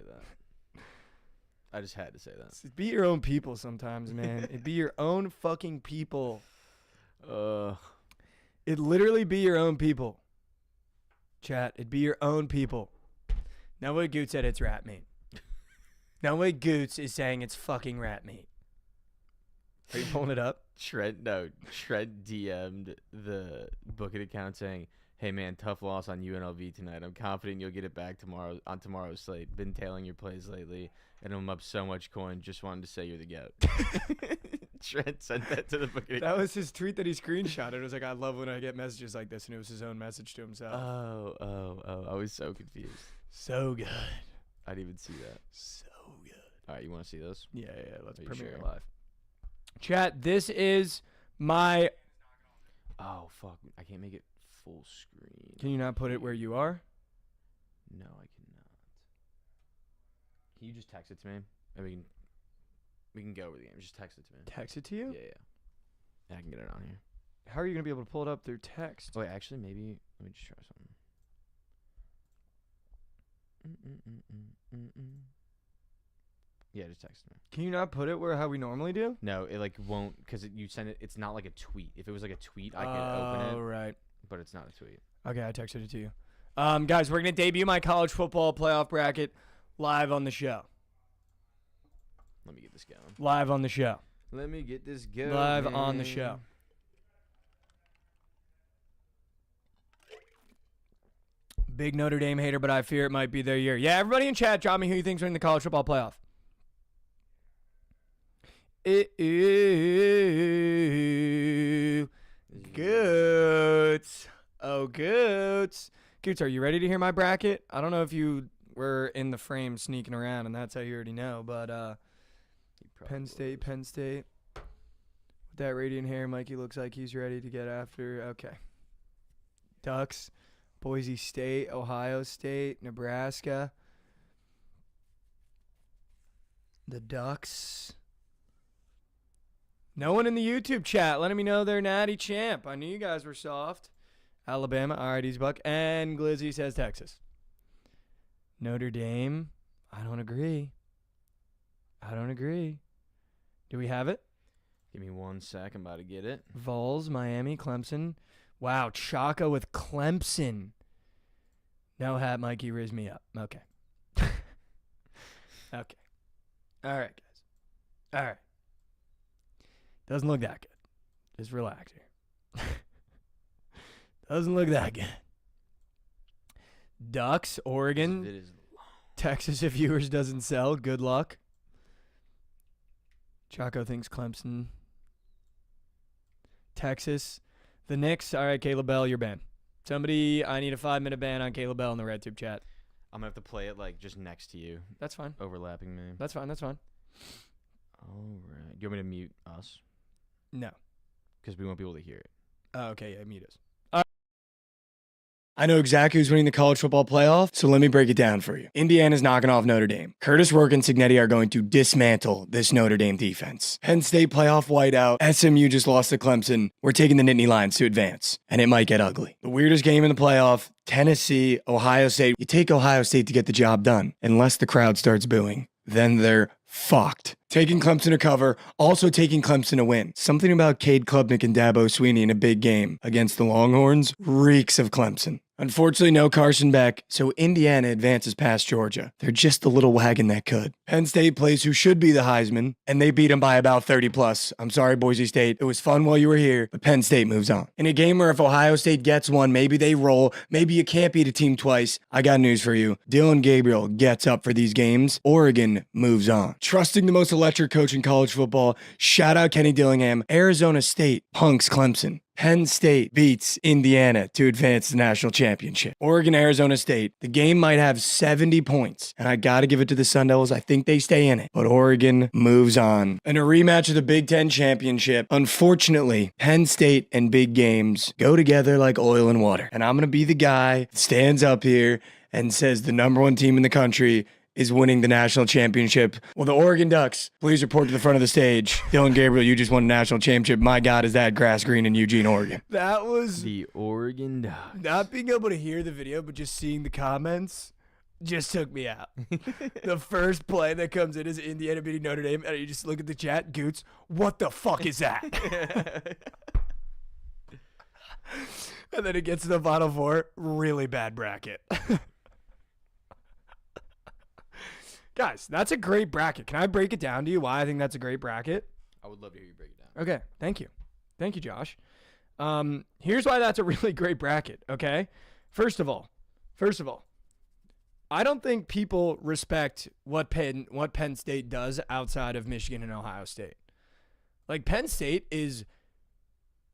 that. Be your own people sometimes, man. It be your own fucking people. It literally be your own people. Chat, it'd be your own people. No way Goots said it's rat meat. No way Goots is saying it's fucking rat meat. Are you pulling it up? Trent DM'd the Bookit account saying, "Hey man, tough loss on UNLV tonight. I'm confident you'll get it back tomorrow on tomorrow's slate. Been tailing your plays lately, and I'm up so much coin. Just wanted to say you're the goat." Trent sent that to the Bookit. That was his tweet that he screenshotted. It was like, I love when I get messages like this, and it was his own message to himself. Oh! I was so confused. So good. I didn't even see that. So good. All right, you want to see this? Yeah. Let's Are you premiere it sure? live. Chat, this is my... Oh, fuck. I can't make it full screen. Can you not put it where you are? No, I cannot. Can you just text it to me? And we can go over the game. Just text it to me. Text it to you? Yeah, I can get it on here. How are you going to be able to pull it up through text? Wait, actually, maybe... Let me just try something. Yeah, just text me. Can you not put it where how we normally do? No, it like won't because you send it. It's not like a tweet. If it was like a tweet, I could open it. Oh, right. But it's not a tweet. Okay, I texted it to you. Guys, we're going to debut my college football playoff bracket live on the show. Let me get this going. Live on the show. Let me get this going. Live on the show. Big Notre Dame hater, but I fear it might be their year. Yeah, everybody in chat, drop me who you think's winning the college football playoff. Goots. Oh, Goots. Goots, are you ready to hear my bracket? I don't know if you were in the frame sneaking around, and that's how you already know, but Penn State. With that radiant hair, Mikey looks like he's ready to get after. Okay. Ducks, Boise State, Ohio State, Nebraska. The Ducks. No one in the YouTube chat letting me know they're natty champ. I knew you guys were soft. Alabama, all right, he's buck. And Glizzy says Texas. Notre Dame, I don't agree. Do we have it? Give me 1 sec. I'm about to get it. Vols, Miami, Clemson. Wow, Chaka with Clemson. No hat, Mikey, raise me up. Okay. Okay. All right, guys. All right. Doesn't look that good. Just relax here. Doesn't look that good. Ducks, Oregon. It is Texas, if yours doesn't sell, good luck. Chaco thinks Clemson. Texas. The Knicks. All right, Caleb Bell, you're banned. Somebody, I need a 5-minute ban on Caleb Bell in the RedTube chat. I'm going to have to play it like just next to you. That's fine. Overlapping me. That's fine. All right. Do you want me to mute us? No. Because we won't be able to hear it. Oh, okay, yeah, mute us. I know exactly who's winning the college football playoff, so let me break it down for you. Indiana's knocking off Notre Dame. Curtis Rourke and Cignetti are going to dismantle this Notre Dame defense. Penn State playoff whiteout. SMU just lost to Clemson. We're taking the Nittany Lions to advance, and it might get ugly. The weirdest game in the playoff, Tennessee, Ohio State. You take Ohio State to get the job done, unless the crowd starts booing. Then they're fucked. Taking Clemson to cover, also taking Clemson to win. Something about Cade Klubnik and Dabo Sweeney in a big game against the Longhorns reeks of Clemson. Unfortunately, no Carson Beck, so Indiana advances past Georgia. They're just the little wagon that could. Penn State plays who should be the Heisman, and they beat them by about 30 plus. I'm sorry, Boise State. It was fun while you were here, but Penn State moves on. In a game where if Ohio State gets one, maybe they roll, maybe you can't beat a team twice, I got news for you. Dylan Gabriel gets up for these games. Oregon moves on. Trusting the most electric coach in college football, shout out Kenny Dillingham. Arizona State punks Clemson. Penn State beats Indiana to advance to the national championship. Oregon, Arizona State. The game might have 70 points, and I got to give it to the Sun Devils. I think they stay in it, but Oregon moves on. In a rematch of the Big Ten championship, unfortunately, Penn State and big games go together like oil and water. And I'm going to be the guy that stands up here and says the number one team in the country is winning the national championship. Well, the Oregon Ducks, please report to the front of the stage. Dylan Gabriel, you just won a national championship. My God, is that grass green in Eugene, Oregon? That was the Oregon Ducks. Not being able to hear the video, but just seeing the comments just took me out. The first play that comes in is Indiana beating Notre Dame, and you just look at the chat, Goots, what the fuck is that? And then it gets to the Final Four, really bad bracket. Guys, that's a great bracket. Can I break it down to you why I think that's a great bracket? I would love to hear you break it down. Okay, thank you. Thank you, Josh. Here's why that's a really great bracket, okay? First of all, I don't think people respect what Penn State does outside of Michigan and Ohio State. Like, Penn State is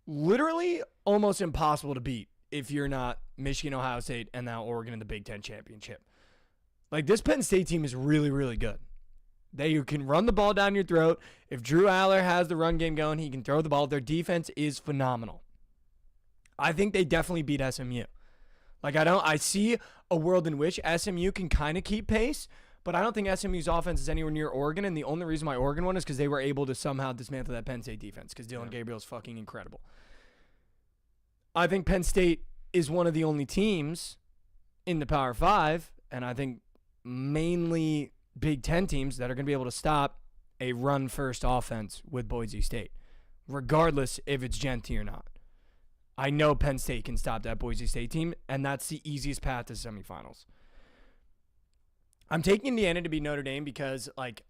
literally almost impossible to beat if you're not Michigan, Ohio State, and now Oregon in the Big Ten Championship. Like, this Penn State team is really, really good. They can run the ball down your throat. If Drew Aller has the run game going, he can throw the ball. Their defense is phenomenal. I think they definitely beat SMU. Like, I see a world in which SMU can kind of keep pace, but I don't think SMU's offense is anywhere near Oregon, and the only reason why Oregon won is because they were able to somehow dismantle that Penn State defense because Dylan Gabriel is fucking incredible. I think Penn State is one of the only teams in the Power 5, and I think mainly Big Ten teams that are going to be able to stop a run-first offense with Boise State, regardless if it's Genty or not. I know Penn State can stop that Boise State team, and that's the easiest path to semifinals. I'm taking Indiana to beat Notre Dame because, like,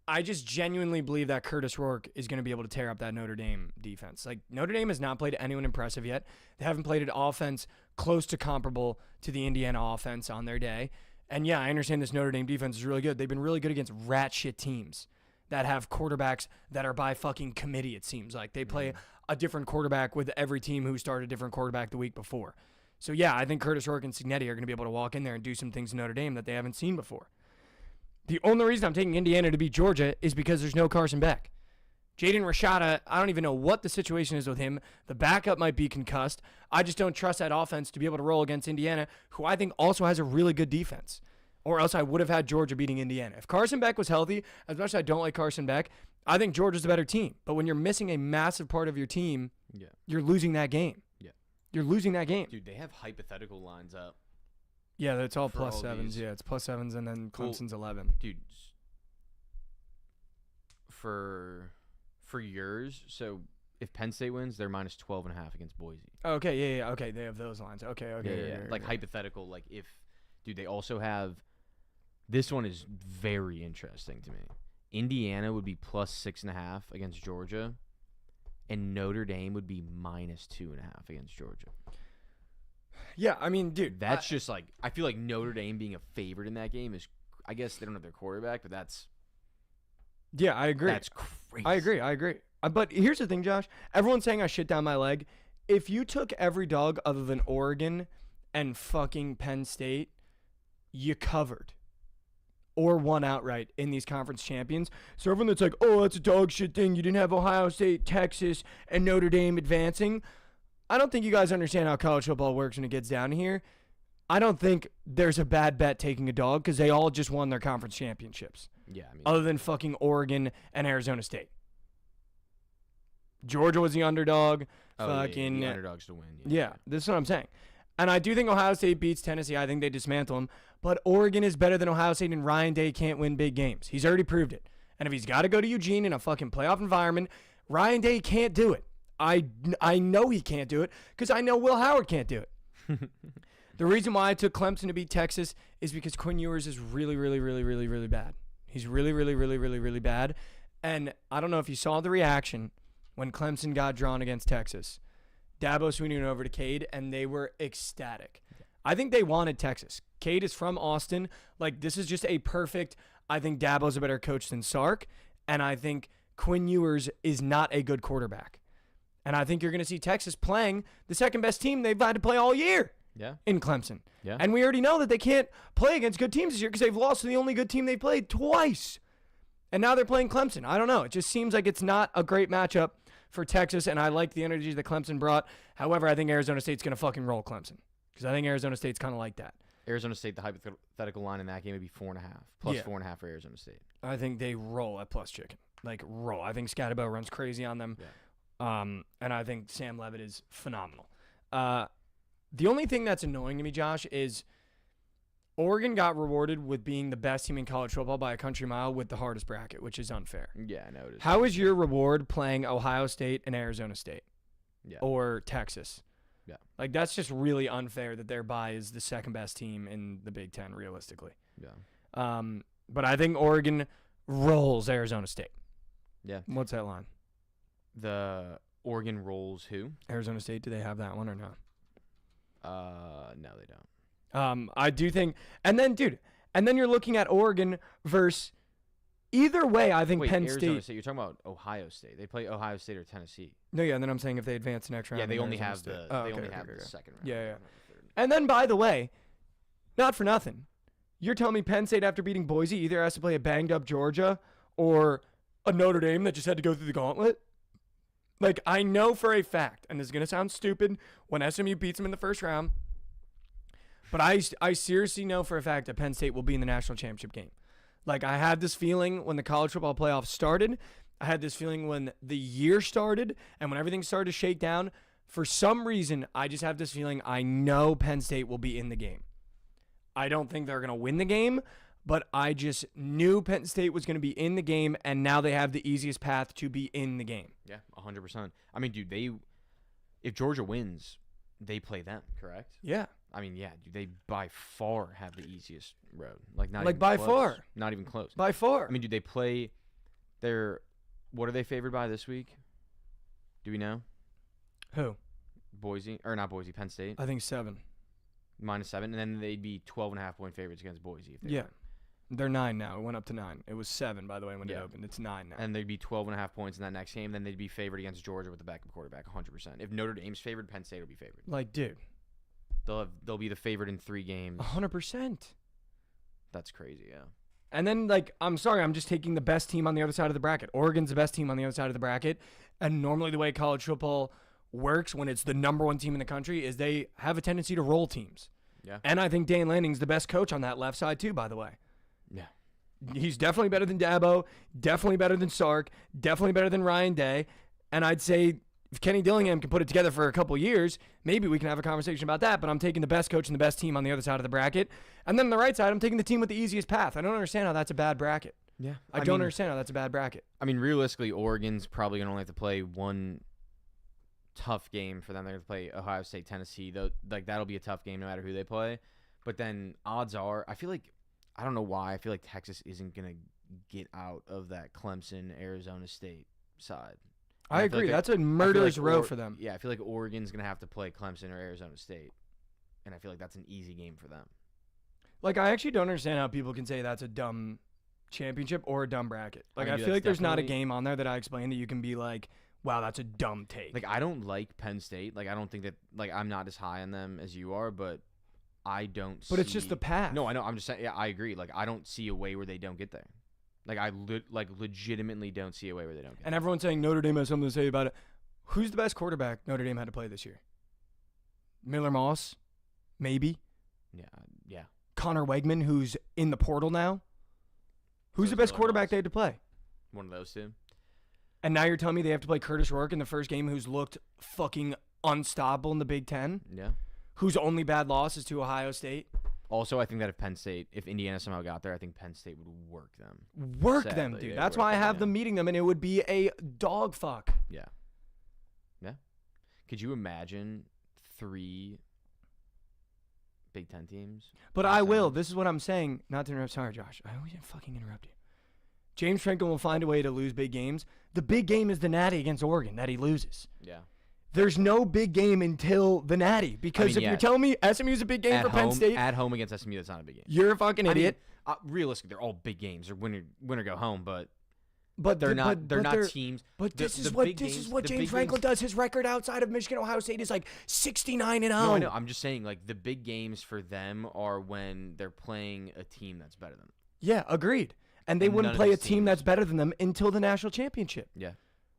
I just genuinely believe that Curtis Rourke is going to be able to tear up that Notre Dame defense. Like, Notre Dame has not played anyone impressive yet. They haven't played an offense close to comparable to the Indiana offense on their day. And, yeah, I understand this Notre Dame defense is really good. They've been really good against rat shit teams that have quarterbacks that are by fucking committee, it seems like. They play a different quarterback with every team who started a different quarterback the week before. So, yeah, I think Curtis Rourke and Signetti are going to be able to walk in there and do some things in Notre Dame that they haven't seen before. The only reason I'm taking Indiana to beat Georgia is because there's no Carson Beck. Jaden Rashada, I don't even know what the situation is with him. The backup might be concussed. I just don't trust that offense to be able to roll against Indiana, who I think also has a really good defense. Or else I would have had Georgia beating Indiana. If Carson Beck was healthy, as much as I don't like Carson Beck, I think Georgia's the better team. But when you're missing a massive part of your team, you're losing that game. Yeah. You're losing that game. Dude, they have hypothetical lines up. Yeah, that's all plus sevens. Yeah, it's plus sevens and then Clemson's 11. Dude, for yours, so if Penn State wins, they're minus 12.5 against Boise. Okay, yeah. Okay, they have those lines. Okay. Yeah. Like, hypothetical, like, if, dude, they also have, this one is very interesting to me. Indiana would be plus 6.5 against Georgia, and Notre Dame would be minus 2.5 against Georgia. Yeah, I mean, dude, that's just like, I feel like Notre Dame being a favorite in that game is, I guess they don't have their quarterback, but that's. Yeah, I agree. That's crazy. I agree. But here's the thing, Josh. Everyone's saying I shit down my leg. If you took every dog other than Oregon and fucking Penn State, you covered. Or won outright in these conference champions. So everyone that's like, oh, that's a dog shit thing. You didn't have Ohio State, Texas, and Notre Dame advancing. I don't think you guys understand how college football works when it gets down here. I don't think there's a bad bet taking a dog because they all just won their conference championships. Yeah, I mean, other than fucking Oregon and Arizona State. Georgia was the underdog. The underdogs to win. Yeah, this is what I'm saying. And I do think Ohio State beats Tennessee. I think they dismantle them. But Oregon is better than Ohio State, and Ryan Day can't win big games. He's already proved it. And if he's got to go to Eugene in a fucking playoff environment, Ryan Day can't do it. I know he can't do it because I know Will Howard can't do it. The reason why I took Clemson to beat Texas is because Quinn Ewers is really, really, really, really, really bad. He's really, really, really, really, really bad. And I don't know if you saw the reaction when Clemson got drawn against Texas. Dabo Swinney went over to Cade, and they were ecstatic. I think they wanted Texas. Cade is from Austin. Like, this is just a perfect, I think Dabo's a better coach than Sark, and I think Quinn Ewers is not a good quarterback. And I think you're going to see Texas playing the second-best team they've had to play all year in Clemson. Yeah. And we already know that they can't play against good teams this year because they've lost to the only good team they played twice. And now they're playing Clemson. I don't know. It just seems like it's not a great matchup for Texas, and I like the energy that Clemson brought. However, I think Arizona State's going to fucking roll Clemson because I think Arizona State's kind of like that. Arizona State, the hypothetical line in that game would be 4.5, plus 4.5 for Arizona State. I think they roll at plus chicken. Like, roll. I think Scatterbo runs crazy on them. Yeah. And I think Sam Levitt is phenomenal. The only thing that's annoying to me, Josh, is Oregon got rewarded with being the best team in college football by a country mile with the hardest bracket, which is unfair. Yeah, I know it is. How is your reward playing Ohio State and Arizona State? Yeah. Or Texas? Yeah. Like, that's just really unfair that their bye is the second best team in the Big Ten, realistically. Yeah. But I think Oregon rolls Arizona State. Yeah. What's that line? The Oregon rolls who? Arizona State, do they have that one or no? No, they don't. I do think, and then you're looking at Oregon versus. Either way, I think Penn Arizona State. You're talking about Ohio State. They play Ohio State or Tennessee. No, yeah, and then I'm saying if they advance the next round. Yeah, they only have State. the Okay. second round. Yeah. And then, by the way, not for nothing, you're telling me Penn State after beating Boise either has to play a banged up Georgia or a Notre Dame that just had to go through the gauntlet? Like, I know for a fact, and this is gonna sound stupid when SMU beats them in the first round, but I seriously know for a fact that Penn State will be in the national championship game. Like, I had this feeling when the college football playoffs started. I had this feeling when the year started and when everything started to shake down. For some reason, I just have this feeling I know Penn State will be in the game. I don't think they're going to win the game, but I just knew Penn State was going to be in the game, and now they have the easiest path to be in the game. Yeah, 100%. I mean, dude, if Georgia wins, they play them, correct? Yeah. I mean, yeah, dude, they by far have the easiest road. Like, not Like, even by close. far. Not even close. By far. I mean, dude, they play what are they favored by this week? Do we know? Who? Penn State. I think 7. -7, and then they'd be 12.5-point favorites against Boise. If they Yeah. were. They're 9 now. It went up to 9. It was 7, by the way, when it Yeah. opened. It's 9 now. And they'd be 12.5 points in that next game. Then they'd be favored against Georgia with the backup quarterback, 100%. If Notre Dame's favored, Penn State will be favored. Like, dude. They'll be the favorite in 3 games. 100%. That's crazy, yeah. And then, like, I'm sorry, I'm just taking the best team on the other side of the bracket. Oregon's the best team on the other side of the bracket. And normally the way college football works when it's the number 1 team in the country is they have a tendency to roll teams. Yeah. And I think Dan Lanning's the best coach on that left side, too, by the way. Yeah. He's definitely better than Dabo, definitely better than Sark, definitely better than Ryan Day. And I'd say if Kenny Dillingham can put it together for a couple years, maybe we can have a conversation about that. But I'm taking the best coach and the best team on the other side of the bracket. And then on the right side, I'm taking the team with the easiest path. I don't understand how that's a bad bracket. Yeah. I don't understand how that's a bad bracket. I mean, realistically, Oregon's probably going to only have to play one tough game for them. They're going to play Ohio State, Tennessee. That'll be a tough game no matter who they play. But then odds are, I don't know why, I feel like Texas isn't going to get out of that Clemson, Arizona State side. And I agree. That's a murderer's row for them. Yeah, I feel like Oregon's going to have to play Clemson or Arizona State. And I feel like that's an easy game for them. Like, I actually don't understand how people can say that's a dumb championship or a dumb bracket. Like, I dude, feel like there's not a definitely- game on there that I explained that you can be like, wow, that's a dumb take. Like, I don't like Penn State. Like, I don't think that, like, I'm not as high on them as you are, but I don't But it's just the path. No, I know. I'm just saying, yeah, I agree. Like, I don't see a way where they don't get there. Like, I legitimately don't see a way where they don't get And there. everyone's saying Notre Dame has something to say about it. Who's the best quarterback Notre Dame had to play this year? Miller Moss? Maybe. Yeah. Connor Wegman, who's in the portal now? Who's the Those best Miller quarterback Moss. they had to play? One of those two. And now you're telling me they have to play Curtis Rourke in the first game, who's looked fucking unstoppable in the Big Ten? Yeah. Whose only bad loss is to Ohio State? Also, I think that if Indiana somehow got there, I think Penn State would work them. Work them, Sadly, dude. they That's work why I them, have yeah. them meeting them, and it would be a dog fuck. Yeah. Yeah. Could you imagine 3 Big Ten teams? But I will. This is what I'm saying. Not to interrupt. Sorry, Josh. I always fucking interrupt you. James Franklin will find a way to lose big games. The big game is the Natty against Oregon that he loses. Yeah. There's no big game until the Natty. Because if you're telling me SMU's a big game for Penn State, At home against SMU, that's not a big game. you're a fucking idiot. Realistically, they're all big games. They're winner go home, but but they're not. They're not teams. But The- this is the what big games- James the big Franklin games- does. His record outside of Michigan, Ohio State is like 69-0. No, I know. I'm just saying, like, the big games for them are when they're playing a team that's better than them. Yeah, agreed. And they And wouldn't none of play a these team teams- that's better than them until the national championship. Yeah,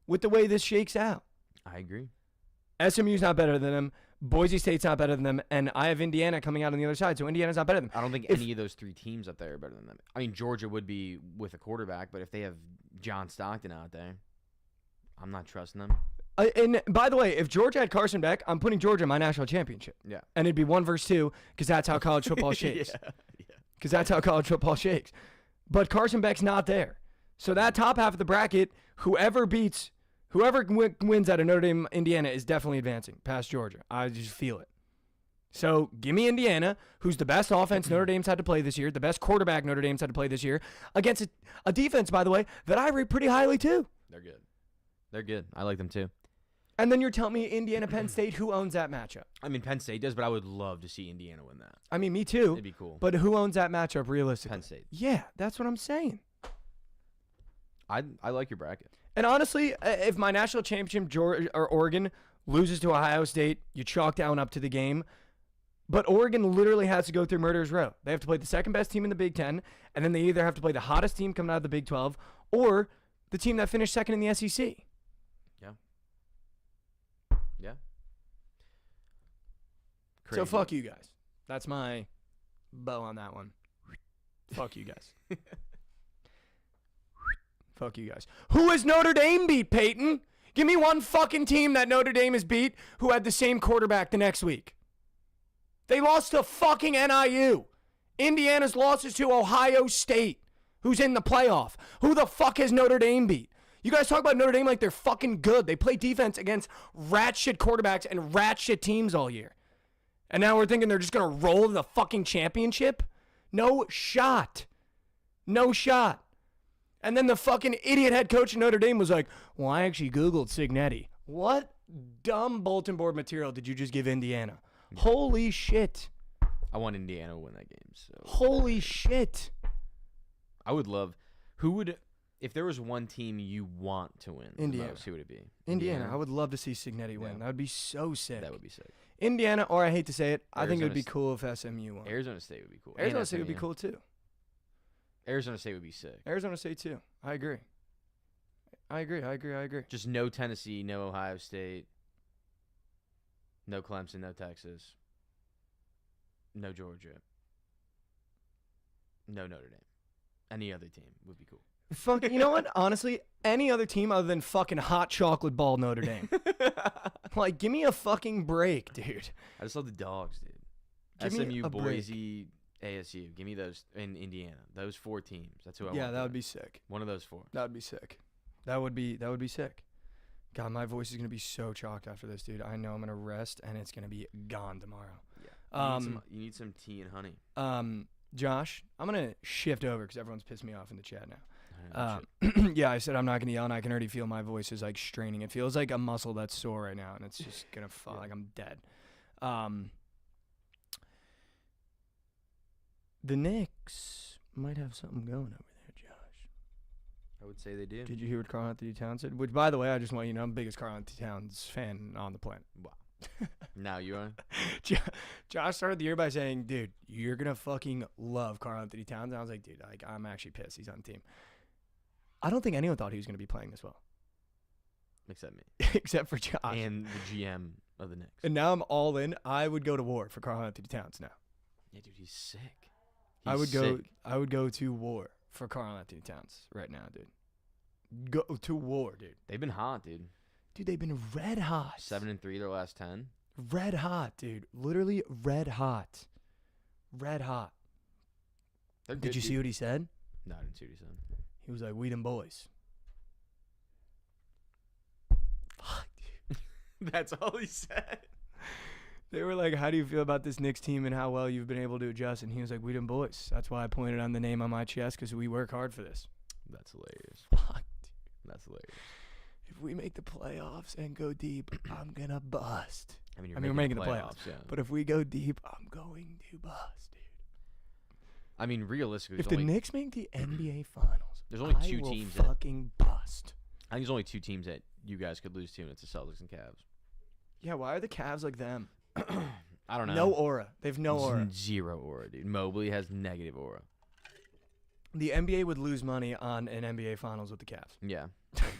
With the way this shakes out. I agree. SMU's not better than them. Boise State's not better than them. And I have Indiana coming out on the other side, so Indiana's not better than them. I don't think any of those 3 teams up there are better than them. I mean, Georgia would be with a quarterback, but if they have John Stockton out there, I'm not trusting them. And by the way, if Georgia had Carson Beck, I'm putting Georgia in my national championship. Yeah. And it'd be 1 versus 2 because that's how college football shakes. Yeah. Because that's how college football shakes. But Carson Beck's not there. So that top half of the bracket, whoever wins out of Notre Dame, Indiana is definitely advancing past Georgia. I just feel it. So give me Indiana, who's the best offense Notre Dame's had to play this year, the best quarterback Notre Dame's had to play this year, against a defense, by the way, that I rate pretty highly too. They're good. They're good. I like them too. And then you're telling me Indiana Penn State, who owns that matchup? I mean, Penn State does, but I would love to see Indiana win that. I mean, me too. It'd be cool. But who owns that matchup realistically? Penn State. Yeah, that's what I'm saying. I like your bracket. And honestly, if my national championship Georgia or Oregon loses to Ohio State, you chalk down up to the game. But Oregon literally has to go through Murderers Row. They have to play the second best team in the Big Ten, and then they either have to play the hottest team coming out of the Big 12 or the team that finished second in the SEC. Yeah. So Crazy. fuck you guys. That's my bow on that one. Fuck you guys. Fuck you guys. Who has Notre Dame beat, Peyton? Give me one fucking team that Notre Dame has beat who had the same quarterback the next week. They lost to fucking NIU. Indiana's losses to Ohio State, who's in the playoff. Who the fuck has Notre Dame beat? You guys talk about Notre Dame like they're fucking good. They play defense against rat shit quarterbacks and rat shit teams all year. And now we're thinking they're just going to roll the fucking championship? No shot. No shot. And then the fucking idiot head coach of Notre Dame was like, well, I actually Googled Signetti. What dumb bulletin board material did you just give Indiana? Holy shit. I want Indiana to win that game. So Holy shit. I would love. Who would, if there was one team you want to win, Indiana. the most, who would it be? Indiana. I would love to see Signetti win. Yeah. That would be so sick. That would be sick. Indiana, or I hate to say it, I think it would Arizona be cool if SMU won. Arizona State would be cool. Arizona And State would be SMU. cool too. Arizona State would be sick. Arizona State too. I agree. I agree. Just no Tennessee, no Ohio State, no Clemson, no Texas, no Georgia, no Notre Dame. Any other team would be cool. Fuck, you know what? Honestly, any other team other than fucking hot chocolate ball Notre Dame. Like, give me a fucking break, dude. I just love the dogs, dude. Give me SMU, a break. Boise, ASU. Give me those in Indiana. Those 4 teams. That's who I want. Yeah, to that would win. be sick. One of those 4. That would be sick. That would be sick. God, my voice is gonna be so chalked after this, dude. I know I'm gonna rest and it's gonna be gone tomorrow. Yeah. You need some tea and honey. Josh, I'm gonna shift over because everyone's pissed me off in the chat now. Shit. Yeah, I said I'm not gonna yell, and I can already feel my voice is like straining. It feels like a muscle that's sore right now, and it's just gonna fall like I'm dead. The Knicks might have something going over there, Josh. I would say they do. Did you hear what Karl Anthony Towns said? Which, by the way, I just want you to know, I'm the biggest Karl Anthony Towns fan on the planet. Wow. Now you are? Josh started the year by saying, dude, you're going to fucking love Karl Anthony Towns. And I was like, dude, I'm actually pissed he's on the team. I don't think anyone thought he was going to be playing this well. Except me. Except for Josh. And the GM of the Knicks. And now I'm all in. I would go to war for Karl Anthony Towns now. Yeah, dude, he's sick. I would go to war for Karl Anthony Towns right now, dude. Go to war, dude. They've been hot, dude. Dude, they've been red hot. 7-3 their last 10. Red hot, dude. Literally red hot. Red hot. They're good, Did you dude. see what he said? No, I didn't see what he said. He was like, we them boys. Fuck, dude. That's all he said. They were like, how do you feel about this Knicks team and how well you've been able to adjust? And he was like, we them boys. That's why I pointed on the name on my chest, because we work hard for this. That's hilarious. Fuck, dude. That's hilarious. If we make the playoffs and go deep, I'm going to bust. I mean, we're making the playoffs. Yeah. But if we go deep, I'm going to bust, dude. I mean, realistically, If the Knicks make the NBA Finals, There's only I 2 will teams that- fucking bust. I think there's only 2 teams that you guys could lose to, and it's the Celtics and Cavs. Yeah, why are the Cavs like them? I don't know. No aura. They have no aura. Zero aura, dude. Mobley has negative aura. The NBA would lose money on an NBA Finals with the Cavs. Yeah.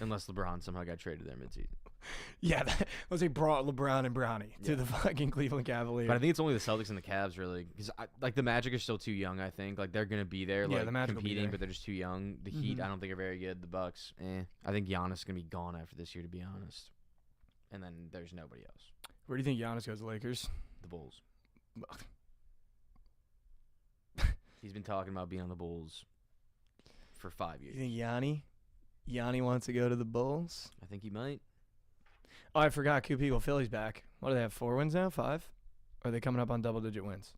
Unless LeBron somehow got traded there midseason. Yeah, let's say brought LeBron and Brownie to the fucking Cleveland Cavaliers. But I think it's only the Celtics and the Cavs, really. Because, like, the Magic are still too young, I think. Like, they're going to be there, Yeah, like, the Magic will be competing, there. but they're just too young. The Heat, I don't think are very good. The Bucks, I think Giannis is going to be gone after this year, to be honest. And then there's nobody else. Where do you think Giannis goes, the Lakers? The Bulls. He's been talking about being on the Bulls for 5 years. You think Yanni wants to go to the Bulls? I think he might. Oh, I forgot. Coop Eagle Philly's back. What do they have, 4 wins now? 5? Or are they coming up on double-digit wins?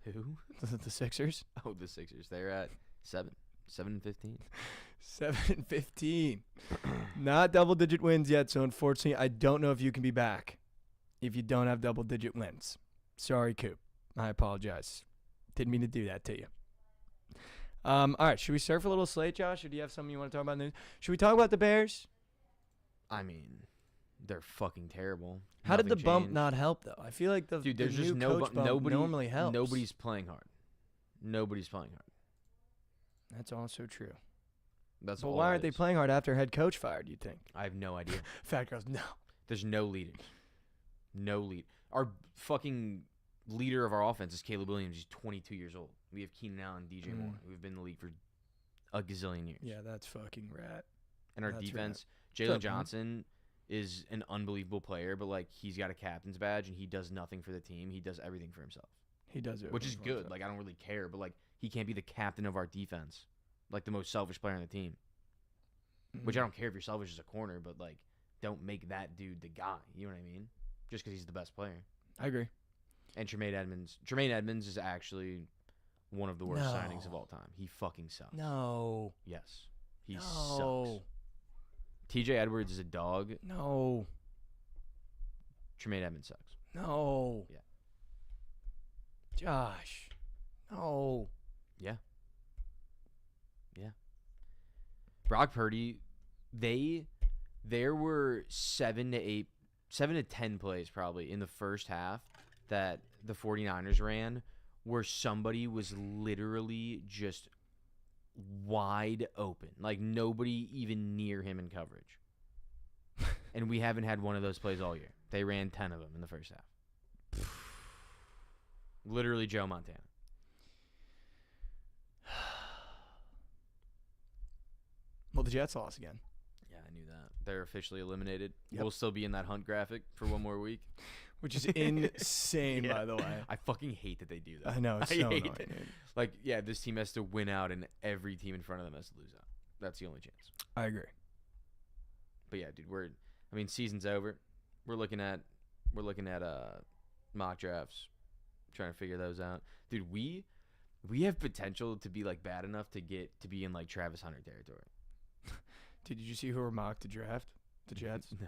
Who? The Sixers? Oh, the Sixers. They're at 7. 7-15. 7-15. Not double-digit wins yet, so unfortunately, I don't know if you can be back if you don't have double-digit wins. Sorry, Coop. I apologize. Didn't mean to do that to you. All right, should we surf a little slate, Josh, or do you have something you want to talk about? Should we talk about the Bears? I mean, they're fucking terrible. How did the Nothing bump changed. not help, though? I feel like the Dude, there's new just no coach bump nobody normally helps. Nobody's playing hard. Nobody's playing hard. That's also true. That's But all why it aren't they is. playing hard after head coach fired, you think? I have no idea. Fat girls, no. There's no leaders. No lead. Our fucking leader of our offense is Caleb Williams. He's 22 years old. We have Keenan Allen, DJ Moore. We've been in the league for a gazillion years. Yeah, that's fucking rat. And our That's defense, What's Jalen up, man? Johnson is an unbelievable player, but like he's got a captain's badge and he does nothing for the team. He does everything for himself, He does it. which is good. Like I don't really care, but like he can't be the captain of our defense, like the most selfish player on the team. Which I don't care if you're selfish as a corner, but like don't make that dude the guy. You know what I mean? Just because he's the best player. I agree. And Tremaine Edmonds is actually one of the worst signings of all time. He fucking sucks. No. Yes. He No. sucks. TJ Edwards is a dog. No. Tremaine Edmonds sucks. No. Yeah. Josh. No. Yeah. Yeah. Brock Purdy, there were 7 to 10 plays probably in the first half that the 49ers ran where somebody was literally just wide open. Like nobody even near him in coverage. And we haven't had one of those plays all year. They ran 10 of them in the first half. Literally Joe Montana. Well, the Jets lost again. Yeah, I knew that. They're officially eliminated. Yep. We'll still be in that hunt graphic for one more week. Which is insane, Yeah. by the way. I fucking hate that they do that. I know, it's I so hate annoying. it. Dude. Like, yeah, this team has to win out, and every team in front of them has to lose out. That's the only chance. I agree. But yeah, dude, season's over. We're looking at mock drafts, trying to figure those out. Dude, we have potential to be like bad enough to be in like Travis Hunter territory. Did you see who were mocked to draft? The Jets? No.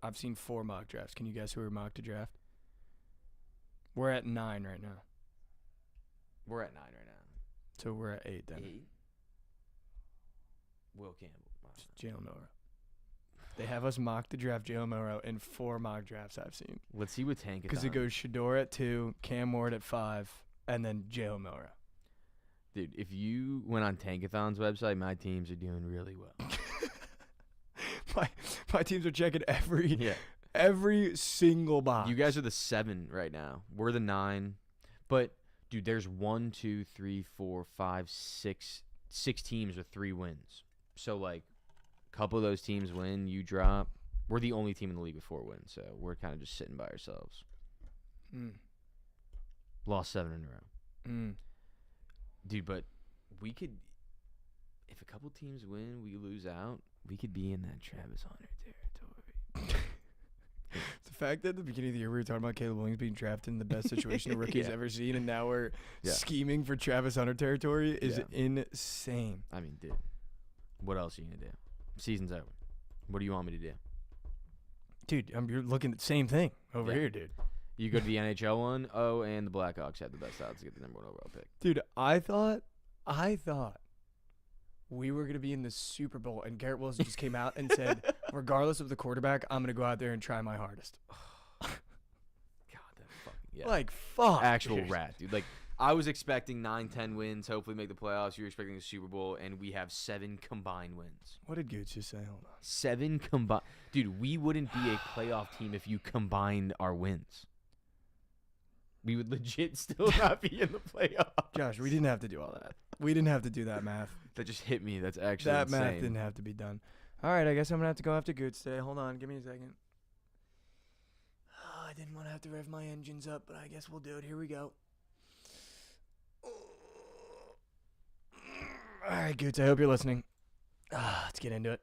I've seen 4 mock drafts. Can you guess who were mocked to draft? We're at 9 right now. We're at 9 right now. So we're at 8 then. 8. Will Campbell. Jalen Milroe. They have us mocked to draft Jalen Milroe in 4 mock drafts I've seen. Let's see what Tank. Because it goes Shador at 2, Cam Ward at 5, and then Jalen Milroe. Dude, if you went on Tankathon's website, my teams are doing really well. My teams are checking every single box. You guys are the 7 right now. We're the 9. But dude, there's 1, 2, 3, 4, 5, 6 teams with 3 wins. So like a couple of those teams win, you drop. We're the only team in the league with 4 wins, so we're kind of just sitting by ourselves. Lost 7 in a row. Dude, but we could, if a couple teams win, we lose out, we could be in that Travis Hunter territory. The fact that at the beginning of the year we were talking about Caleb Williams being drafted in the best situation a rookie's ever seen, and now we're scheming for Travis Hunter territory is insane. I mean, dude, what else are you going to do? Season's over. What do you want me to do? Dude, you're looking at the same thing over here, dude. You go to the NHL one. Oh, and the Blackhawks have the best odds to get the number 1 overall pick. Dude, I thought we were going to be in the Super Bowl, and Garrett Wilson just came out and said, regardless of the quarterback, I'm going to go out there and try my hardest. God, that fucking Like, fuck. actual rat, dude. Like, I was expecting 9-10 wins, hopefully make the playoffs. You were expecting the Super Bowl, and we have 7 combined wins. What did Gooch just say? Hold on. 7 combined. Dude, we wouldn't be a playoff team if you combined our wins. We would legit still not be in the playoffs. Josh, we didn't have to do all that. We didn't have to do that math. That just hit me. That's actually That insane. math didn't have to be done. All right, I guess I'm going to have to go after Gooch today. Hold on. Give me a second. Oh, I didn't want to have to rev my engines up, but I guess we'll do it. Here we go. All right, Gooch, I hope you're listening. Let's get into it.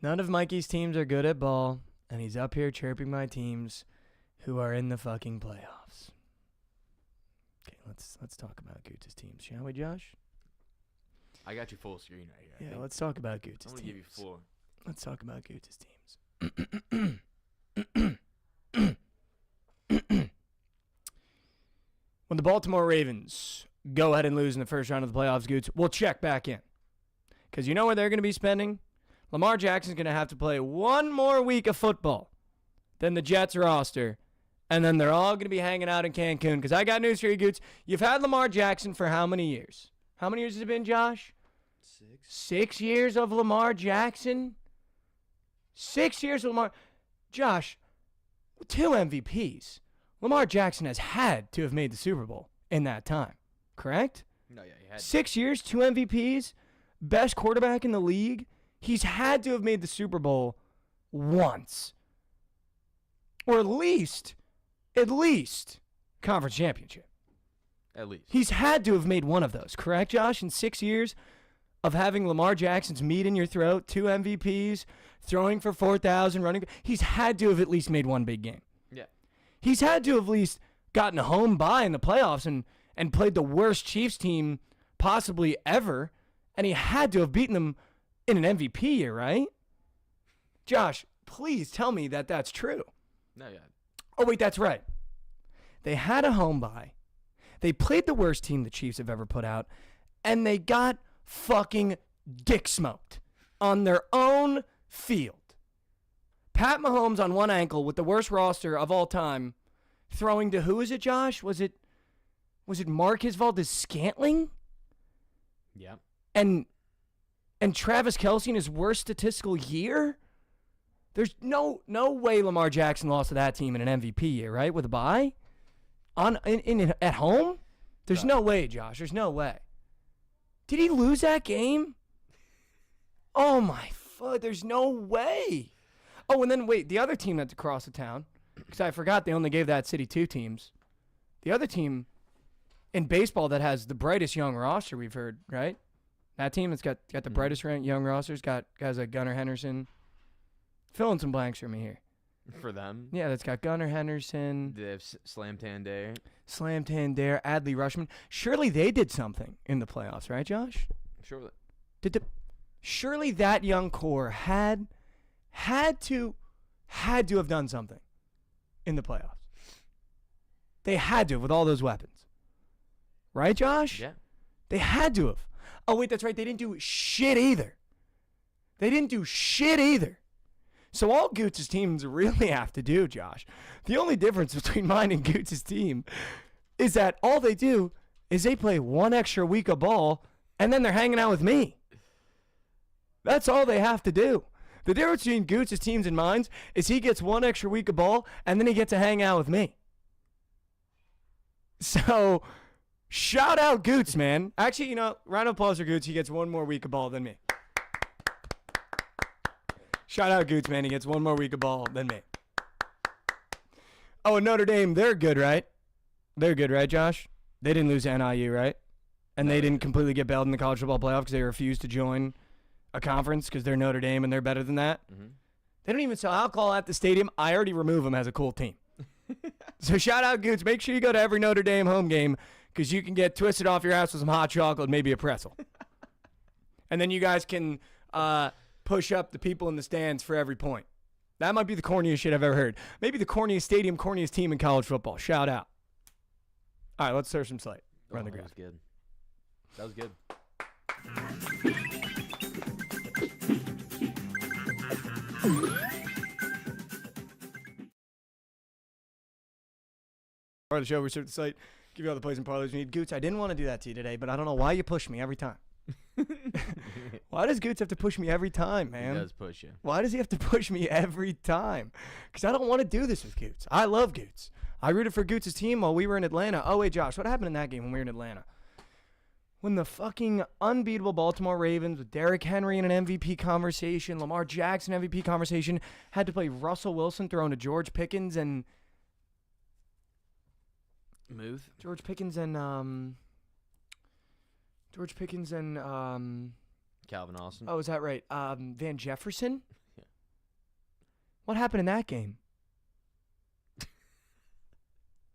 None of Mikey's teams are good at ball, and he's up here chirping my teams who are in the fucking playoffs. Okay, let's talk about Gooch's teams, shall we, Josh? I got you full screen right here. Yeah, let's talk about Goots' teams. I'm gonna give you 4. Let's talk about Goots' teams. When the Baltimore Ravens go ahead and lose in the first round of the playoffs, Goots, we'll check back in. Because you know where they're going to be spending? Lamar Jackson's going to have to play one more week of football than the Jets roster. And then they're all going to be hanging out in Cancun. Because I got news for you, Goots. You've had Lamar Jackson for how many years? How many years has it been, Josh? 6. 6 years of Lamar Jackson? 6 years of Lamar. Josh, 2 MVPs. Lamar Jackson has had to have made the Super Bowl in that time, correct? No, yeah, he had 6 years, 2 MVPs, best quarterback in the league. He's had to have made the Super Bowl once. Or at least, conference championship. At least. He's had to have made one of those, correct, Josh? In 6 years of having Lamar Jackson's meat in your throat, 2 MVPs, throwing for 4,000, running. He's had to have at least made one big game. Yeah. He's had to have at least gotten a home bye in the playoffs and played the worst Chiefs team possibly ever, and he had to have beaten them in an MVP year, right? Josh, please tell me that that's true. No, yeah. Oh, wait, that's right. They had a home bye. They played the worst team the Chiefs have ever put out, and they got fucking dick smoked on their own field. Pat Mahomes on one ankle with the worst roster of all time, throwing to who is it, Josh? Was it Marquez Valdes-Scantling? Yeah. And Travis Kelce in his worst statistical year? There's no way Lamar Jackson lost to that team in an MVP year, right? With a bye? At home? There's no way, Josh. There's no way. Did he lose that game? Oh my fuck, there's no way. Oh, and then wait, the other team that's across the town, because I forgot they only gave that city 2 teams. The other team in baseball that has the brightest young roster we've heard, right? That team that's got the brightest young rosters, got guys like Gunnar Henderson. Fill in some blanks for me here. For them? Yeah, that's got Gunnar Henderson. They have Slam Tandair, Tandair, Adley Rushman. Surely they did something in the playoffs, right, Josh? Sure. Surely that young core had to have done something in the playoffs. They had to have with all those weapons. Right, Josh? Yeah. They had to have. Oh, wait, that's right. They didn't do shit either. So all Goots' teams really have to do, Josh, the only difference between mine and Goots' team is that all they do is they play one extra week of ball, and then they're hanging out with me. That's all they have to do. The difference between Goots' teams and mine is he gets one extra week of ball, and then he gets to hang out with me. So, shout out Goots, man. Actually, round of applause for Goots. He gets one more week of ball than me. Shout out Goots, man. He gets one more week of ball than me. Oh, and Notre Dame, they're good, right? They're good, right, Josh? They didn't lose to NIU, right? And they didn't completely get bailed in the college football playoff because they refused to join a conference because they're Notre Dame and they're better than that. Mm-hmm. They don't even sell alcohol at the stadium. I already remove them as a cool team. So shout out Goots. Make sure you go to every Notre Dame home game because you can get twisted off your ass with some hot chocolate, maybe a pretzel. And then you guys can push up the people in the stands for every point. That might be the corniest shit I've ever heard. Maybe the corniest stadium, corniest team in college football. Shout out. All right, let's serve some slate. Run the graph. That was good. Part of the show, we serve the slate, give you all the plays and parlays you need. Goots, I didn't want to do that to you today, but I don't know why you push me every time. Why does Goots have to push me every time, man? He does push you. Why does he have to push me every time? Because I don't want to do this with Goots. I love Goots. I rooted for Goots' team while we were in Atlanta. Oh, wait, Josh, what happened in that game when we were in Atlanta? When the fucking unbeatable Baltimore Ravens with Derrick Henry in an MVP conversation, Lamar Jackson MVP conversation, had to play Russell Wilson throwing to George Pickens and... George Pickens and Calvin Austin. Oh, is that right? Van Jefferson? Yeah. What happened in that game?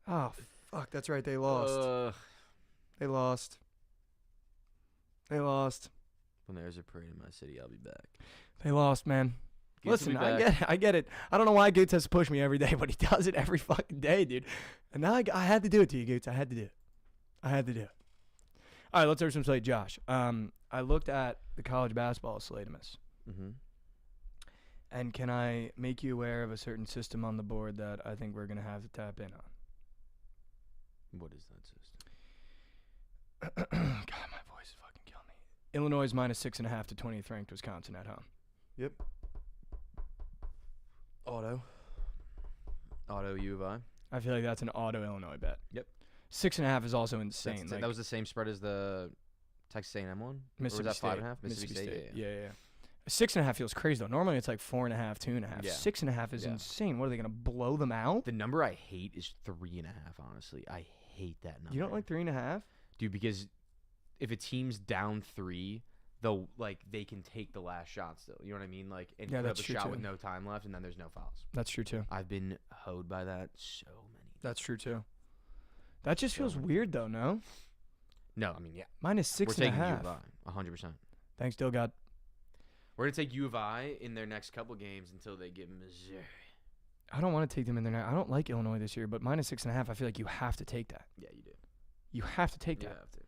Oh, fuck, that's right. They lost. They lost. When there's a parade in my city, I'll be back. They lost, man. Goots will Listen, be back. I get it. I don't know why Goots has to push me every day, but he does it every fucking day, dude. And now I had to do it to you, Goots. I had to do it. All right, let's hear some slate, Josh. I looked at the college basketball slate-a-miss. Mm-hmm. And can I make you aware of a certain system on the board that I think we're going to have to tap in on? What is that system? God, my voice is fucking killing me. Illinois is minus 6.5 to 20th ranked Wisconsin at home. Yep. Auto U of I. I feel like that's an auto Illinois bet. Yep. 6.5 is also insane. That was the same spread as the Texas A&M one? Mississippi or was that State. 5.5? Mississippi State. Yeah. 6.5 feels crazy though. Normally it's like 4.5, 2.5. Yeah. 6.5 is insane. What are they gonna blow them out? The number I hate is 3.5. Honestly, I hate that number. You don't like 3.5? Dude, because if a team's down 3, they'll they can take the last shot still. You know what I mean? Like, and put up a shot with no time left, and then there's no fouls. That's true too. I've been hoed by that so many. That's true too. That just feels weird though, no? No, I mean, yeah. Minus 6.5. We're taking U of I, 100%. Thanks, Dilgod. We're gonna take U of I in their next couple games until they get Missouri. I don't want to take them in there now. I don't like Illinois this year, but minus 6.5, I feel like you have to take that. Yeah, you do. You have to take You that. have to.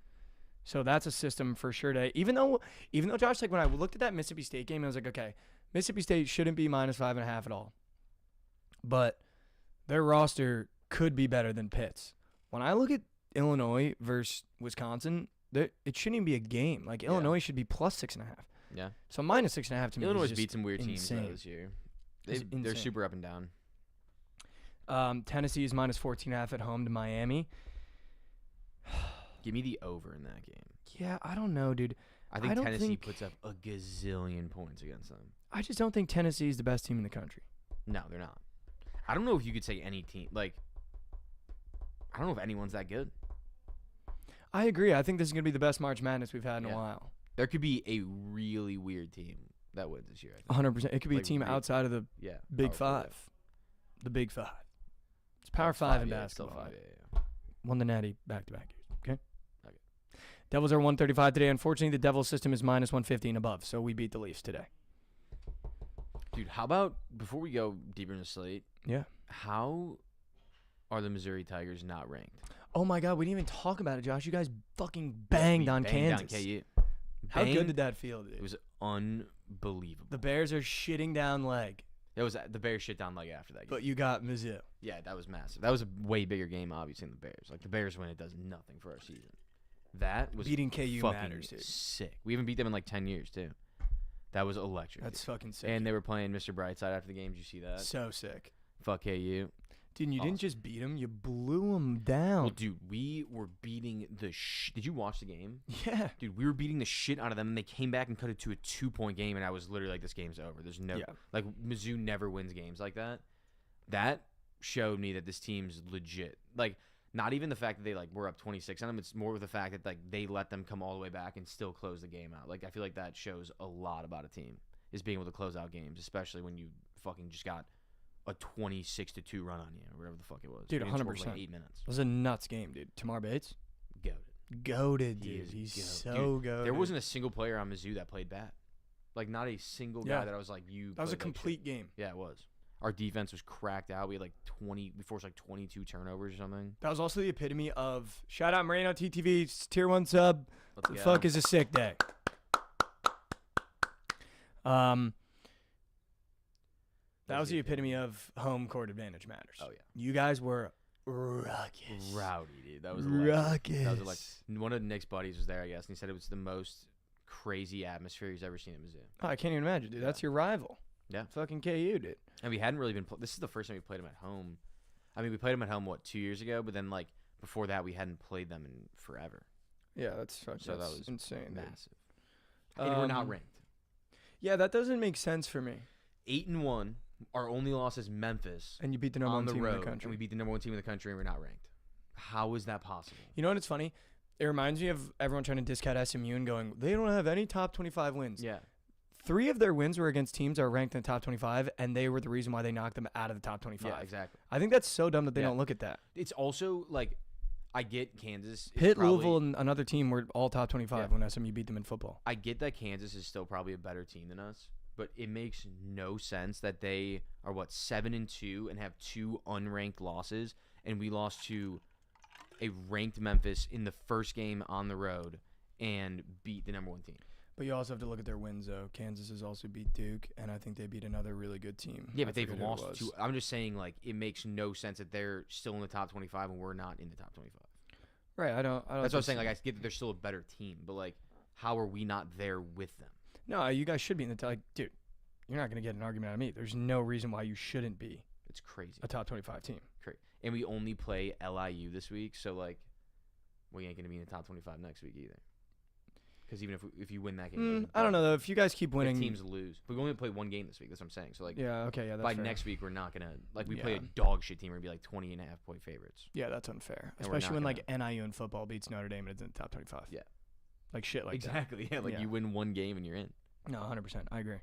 So that's a system for sure today. Even though Josh, like when I looked at that Mississippi State game, I was like, okay, Mississippi State shouldn't be minus 5.5 at all. But their roster could be better than Pitt's. When I look at Illinois versus Wisconsin, it shouldn't even be a game. Like Illinois should be plus 6.5. Yeah. So minus 6.5 to me. Illinois is just beat some weird teams insane. this year. It's They're insane. super up and down. Tennessee is minus 14.5 at home to Miami. Give me the over in that game. Yeah, I don't know, dude. I think Tennessee puts up a gazillion points against them. I just don't think Tennessee is the best team in the country. No, they're not. I don't know if you could say any team. Like, I don't know if anyone's that good. I agree. I think this is going to be the best March Madness we've had in a while. There could be a really weird team that wins this year. I think. 100%. It could be a team outside of the Big Five. The Big Five. It's Power 5 in basketball. Still 5, yeah. Won the Natty back-to-back years. Okay? Devils are 135 today. Unfortunately, the Devils system is minus 150 and above, so we beat the Leafs today. Dude, how about, before we go deeper in the slate, how are the Missouri Tigers not ranked? Oh, my God. We didn't even talk about it, Josh. You guys fucking banged on Kansas. On KU. How good did that feel, dude? It was unbelievable. The Bears are shitting down leg. It was the Bears shit down leg after that game. But you got Mizzou. Yeah, that was massive. That was a way bigger game, obviously, than the Bears. Like, the Bears win, it does nothing for our season. That was beating KU fucking matters, dude. Sick. We haven't beat them in like 10 years, too. That was electric. That's fucking sick. And they were playing Mr. Brightside after the game. Did you see that? So sick. Fuck KU. Dude, you didn't just beat them. You blew them down. Well, dude, we were beating the Did you watch the game? Yeah. Dude, we were beating the shit out of them, and they came back and cut it to a 2-point game, and I was literally like, this game's over. There's no like, Mizzou never wins games like that. That showed me that this team's legit. Like, not even the fact that they like were up 26 on them. It's more of the fact that like they let them come all the way back and still close the game out. Like, I feel like that shows a lot about a team, is being able to close out games, especially when you fucking just got a 26-2 run on you, or whatever the fuck it was. Dude, 100%. Like 8 minutes. It was a nuts game, dude. Tamar Bates? Goated, dude. He's so goated. There wasn't a single player on Mizzou that played bad. Like, not a single guy that I was like, That was a complete game. Yeah, it was. Our defense was cracked out. We had like 20, we forced like 22 turnovers or something. That was also the epitome of, shout out Moreno TTV, tier 1 sub. Let's the go. fuck is a sick day. That was the epitome of home court advantage matters. Oh, yeah. You guys were ruckus. Rowdy, dude. That was ruckus. That was like, one of Nick's buddies was there, I guess, and he said it was the most crazy atmosphere he's ever seen at Mizzou. Oh, I can't even imagine, dude. That's your rival. Yeah. Fucking KU, dude. And we hadn't really been this is the first time we played them at home. I mean, we played them at home, 2 years ago? But then, like, before that, we hadn't played them in forever. Yeah, that's fucking So that was insane, massive. And we're not ranked. Yeah, that doesn't make sense for me. 8-1. Our only loss is Memphis. And you beat the number one team road, in the country. And we beat the number one team in the country, and we're not ranked. How is that possible? You know what? It's funny. It reminds me of everyone trying to discount SMU and going, they don't have any top 25 wins. Yeah. 3 of their wins were against teams that are ranked in the top 25, and they were the reason why they knocked them out of the top 25. Yeah, exactly. I think that's so dumb that they don't look at that. It's also, like, I get Kansas. Pitt, Louisville, and another team were all top 25 when SMU beat them in football. I get that Kansas is still probably a better team than us, but it makes no sense that they are 7-2 and have 2 unranked losses, and we lost to a ranked Memphis in the first game on the road and beat the number 1 team. But you also have to look at their wins, though. Kansas has also beat Duke, and I think they beat another really good team. Yeah, but they've lost to. I'm just saying, like, it makes no sense that they're still in the top 25 and we're not in the top 25. Right. I don't. That's what I'm saying. Like, I get that they're still a better team, but like, how are we not there with them? No, you guys should be in the top. Like, dude, you're not gonna get an argument out of me. There's no reason why you shouldn't be. It's crazy. A top 25 team. Crazy. And we only play LIU this week, so like, we ain't gonna be in the top 25 next week either. Because even if you win that game, I don't know though. If you guys keep winning, if teams lose. But we only play 1 game this week. That's what I'm saying. So like, yeah, okay, yeah. That's by fair. next week, we're not gonna we play a dog shit team. We're gonna be like 20.5-point favorites. Yeah, that's unfair. And especially when like NIU in football beats Notre Dame and it's in the top 25. Yeah, like shit like exactly. that. Yeah, like you win 1 game and you're in. No, 100%. I agree.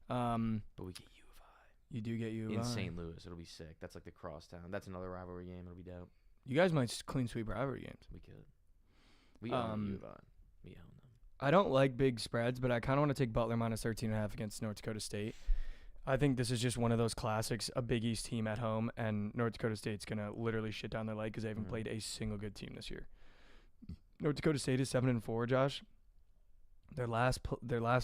But we get U of I. You do get U of I in St. Louis. It'll be sick. That's like the crosstown. That's another rivalry game. It'll be dope. You guys might clean sweep rivalry games. We could. We own U of I. We own them. I don't like big spreads, but I kind of want to take Butler minus 13.5 against North Dakota State. I think this is just one of those classics, a Big East team at home, and North Dakota State's going to literally shit down their leg because they haven't played a single good team this year. North Dakota State is 7-4, Josh. Their last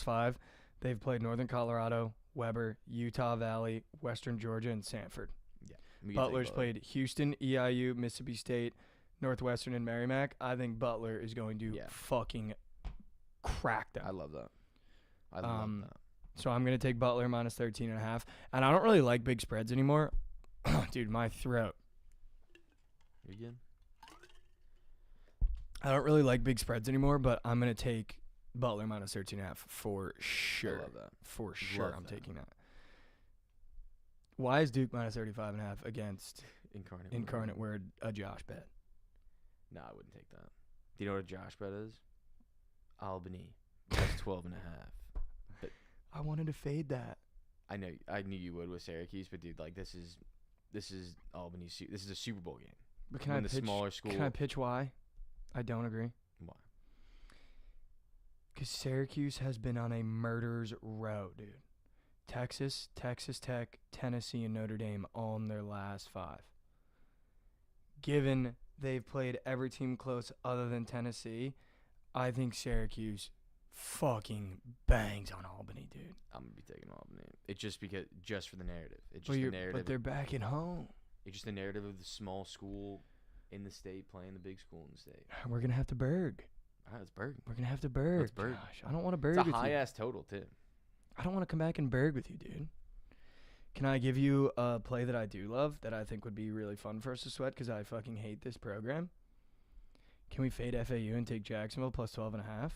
5, they've played Northern Colorado, Weber, Utah Valley, Western Georgia, and Sanford. Yeah. Butler's played Houston, EIU, Mississippi State, Northwestern, and Merrimack. I think Butler is going to fucking crack them. I love that. I love that. So I'm going to take Butler minus 13.5. And I don't really like big spreads anymore. Dude, my throat. You good? I don't really like big spreads anymore, but I'm going to take Butler minus 13.5 for sure. I love that. For sure, I'm taking that. Why is Duke minus 35.5 against Incarnate Word a Josh bet? No, I wouldn't take that. Do you know what a Josh bet is? Albany. That's 12.5. But I wanted to fade that. I knew you would with Syracuse, but dude, like this is Albany. This is a Super Bowl game. But can I pitch? Smaller school? Can I pitch why? I don't agree. Why? Because Syracuse has been on a murderer's row, dude. Texas, Texas Tech, Tennessee, and Notre Dame all in their last 5. Given they've played every team close other than Tennessee, I think Syracuse fucking bangs on Albany, dude. I'm gonna be taking Albany. It's just for the narrative. It's just the narrative. But they're back at home. It's just the narrative of the small school in the state playing the big school in the state. We're gonna have to Berg. All right, let's Berg. We're gonna have to Berg. Let's Berg. Gosh, I don't want to Berg. It's a high ass total too. I don't want to come back and Berg with you, dude. Can I give you a play that I do love that I think would be really fun for us to sweat because I fucking hate this program? Can we fade FAU and take Jacksonville plus 12.5?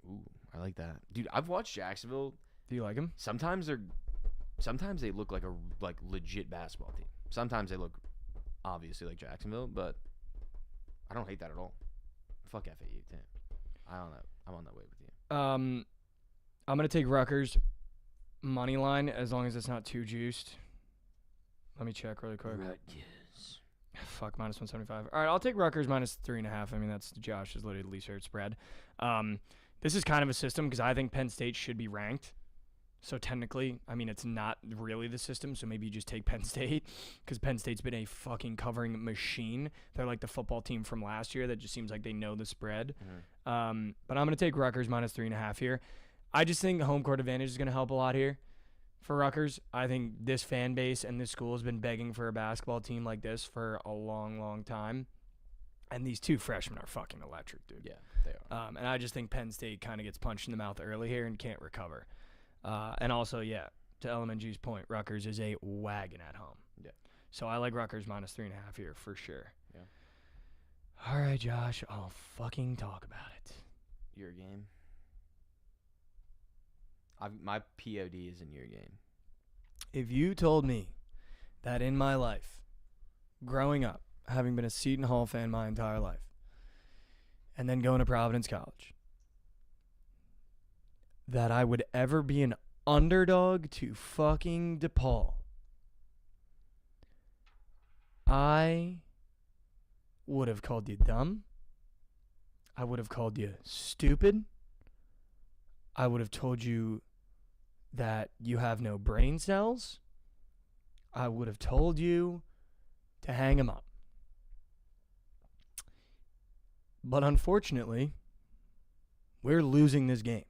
Ooh, I like that, dude. I've watched Jacksonville. Do you like them? Sometimes they look like a legit basketball team. Sometimes they look obviously like Jacksonville, but I don't hate that at all. Fuck FAU too. I don't know. I'm on that way with you. I'm gonna take Rutgers money line as long as it's not too juiced. Let me check really quick. Rutgers. Fuck, minus 175. All right, I'll take Rutgers minus 3.5. I mean, that's Josh's literally least favorite spread. This is kind of a system because I think Penn State should be ranked. So technically, I mean, it's not really the system, so maybe you just take Penn State because Penn State's been a fucking covering machine. They're like the football team from last year that just seems like they know the spread. But I'm going to take Rutgers minus 3.5 here. I just think home court advantage is going to help a lot here for Rutgers. I think this fan base and this school has been begging for a basketball team like this for a long, long time. And these 2 freshmen are fucking electric, dude. Yeah, they are. And I just think Penn State kind of gets punched in the mouth early here and can't recover. And also, yeah, to LMNG's point, Rutgers is a wagon at home. Yeah. So I like Rutgers minus 3.5 here for sure. Yeah. All right, Josh, I'll fucking talk about it. Your game. My POD is in your game. If you told me that in my life, growing up, having been a Seton Hall fan my entire life, and then going to Providence College, that I would ever be an underdog to fucking DePaul, I would have called you dumb. I would have called you stupid. I would have told you that you have no brain cells. I would have told you to hang him up. But unfortunately, we're losing this game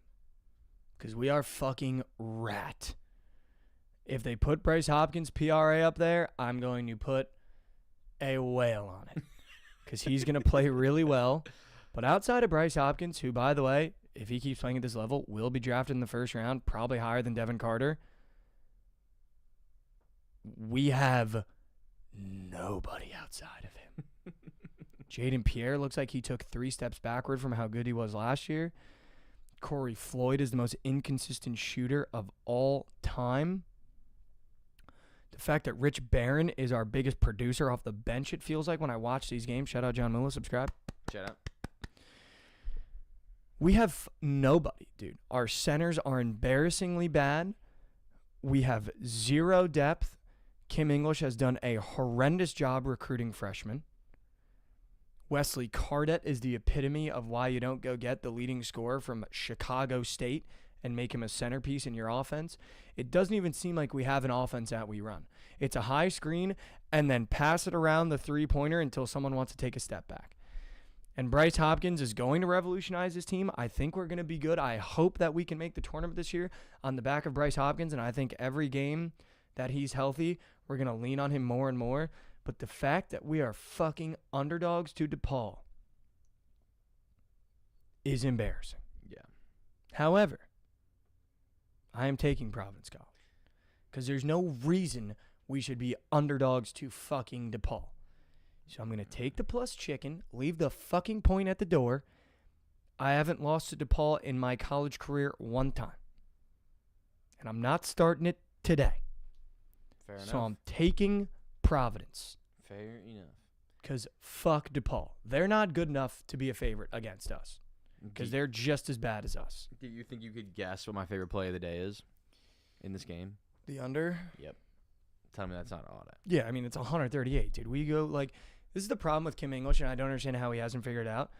because we are fucking rat. If they put Bryce Hopkins' PRA up there, I'm going to put a whale on it because he's going to play really well. But outside of Bryce Hopkins, who, by the way, if he keeps playing at this level, will be drafted in the first round, probably higher than Devin Carter, we have nobody outside of him. Jaden Pierre looks like he took 3 steps backward from how good he was last year. Corey Floyd is the most inconsistent shooter of all time. The fact that Rich Barron is our biggest producer off the bench, it feels like when I watch these games. Shout out John Mula, subscribe. Shout out. We have nobody, dude. Our centers are embarrassingly bad. We have 0 depth. Kim English has done a horrendous job recruiting freshmen. Wesley Cardette is the epitome of why you don't go get the leading scorer from Chicago State and make him a centerpiece in your offense. It doesn't even seem like we have an offense that we run. It's a high screen and then pass it around the three-pointer until someone wants to take a step back. And Bryce Hopkins is going to revolutionize this team. I think we're going to be good. I hope that we can make the tournament this year on the back of Bryce Hopkins, and I think every game that he's healthy, we're going to lean on him more and more. But the fact that we are fucking underdogs to DePaul is embarrassing. Yeah. However, I am taking Providence College because there's no reason we should be underdogs to fucking DePaul. So I'm going to take the plus chicken, leave the fucking point at the door. I haven't lost to DePaul in my college career one time. And I'm not starting it today. Fair enough. So I'm taking Providence. Fair enough. Because fuck DePaul. They're not good enough to be a favorite against us. Because they're just as bad as us. Do you think you could guess what my favorite play of the day is in this game? The under? Yep. Tell me that's not odd. Yeah, I mean, it's 138, dude. We go, like, this is the problem with Kim English, and I don't understand how he hasn't figured it out.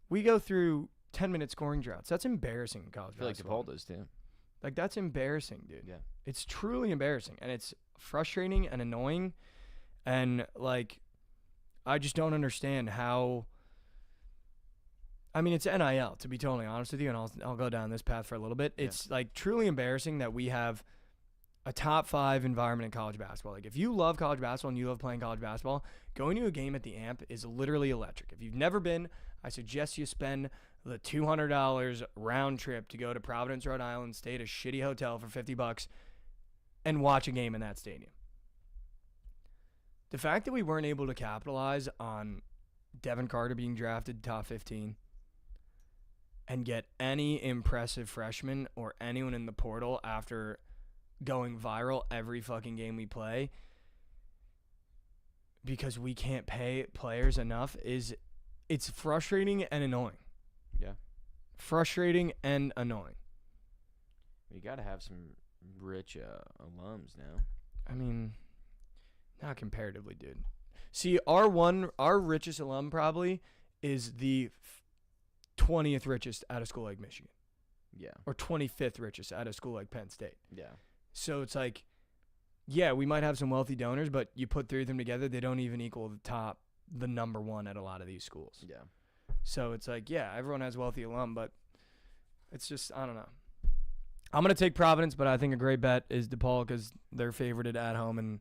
We go through 10-minute scoring droughts. That's embarrassing in college basketball. I feel like DePaul does, too. Like, that's embarrassing, dude. Yeah. It's truly embarrassing, and it's frustrating and annoying, and, like, I just don't understand how. I mean, it's NIL, to be totally honest with you, and I'll go down this path for a little bit. It's, like, truly embarrassing that we have a top 5 environment in college basketball. Like, if you love college basketball and you love playing college basketball, going to a game at the AMP is literally electric. If you've never been, I suggest you spend the $200 round trip to go to Providence, Rhode Island, stay at a shitty hotel for $50 and watch a game in that stadium. The fact that we weren't able to capitalize on Devin Carter being drafted top 15 and get any impressive freshman or anyone in the portal after going viral every fucking game we play because we can't pay players enough it's frustrating and annoying. Yeah. Frustrating and annoying. You got to have some rich alums now. I mean, not comparatively, dude. See, our richest alum probably is the 20th richest out of school like Michigan. Yeah. Or 25th richest out of school like Penn State. Yeah. So it's like, yeah, we might have some wealthy donors, but you put 3 of them together, they don't even equal the number 1 at a lot of these schools. Yeah. So it's like, yeah, everyone has wealthy alum, but it's just, I don't know. I'm going to take Providence, but I think a great bet is DePaul because they're favorited at home. And,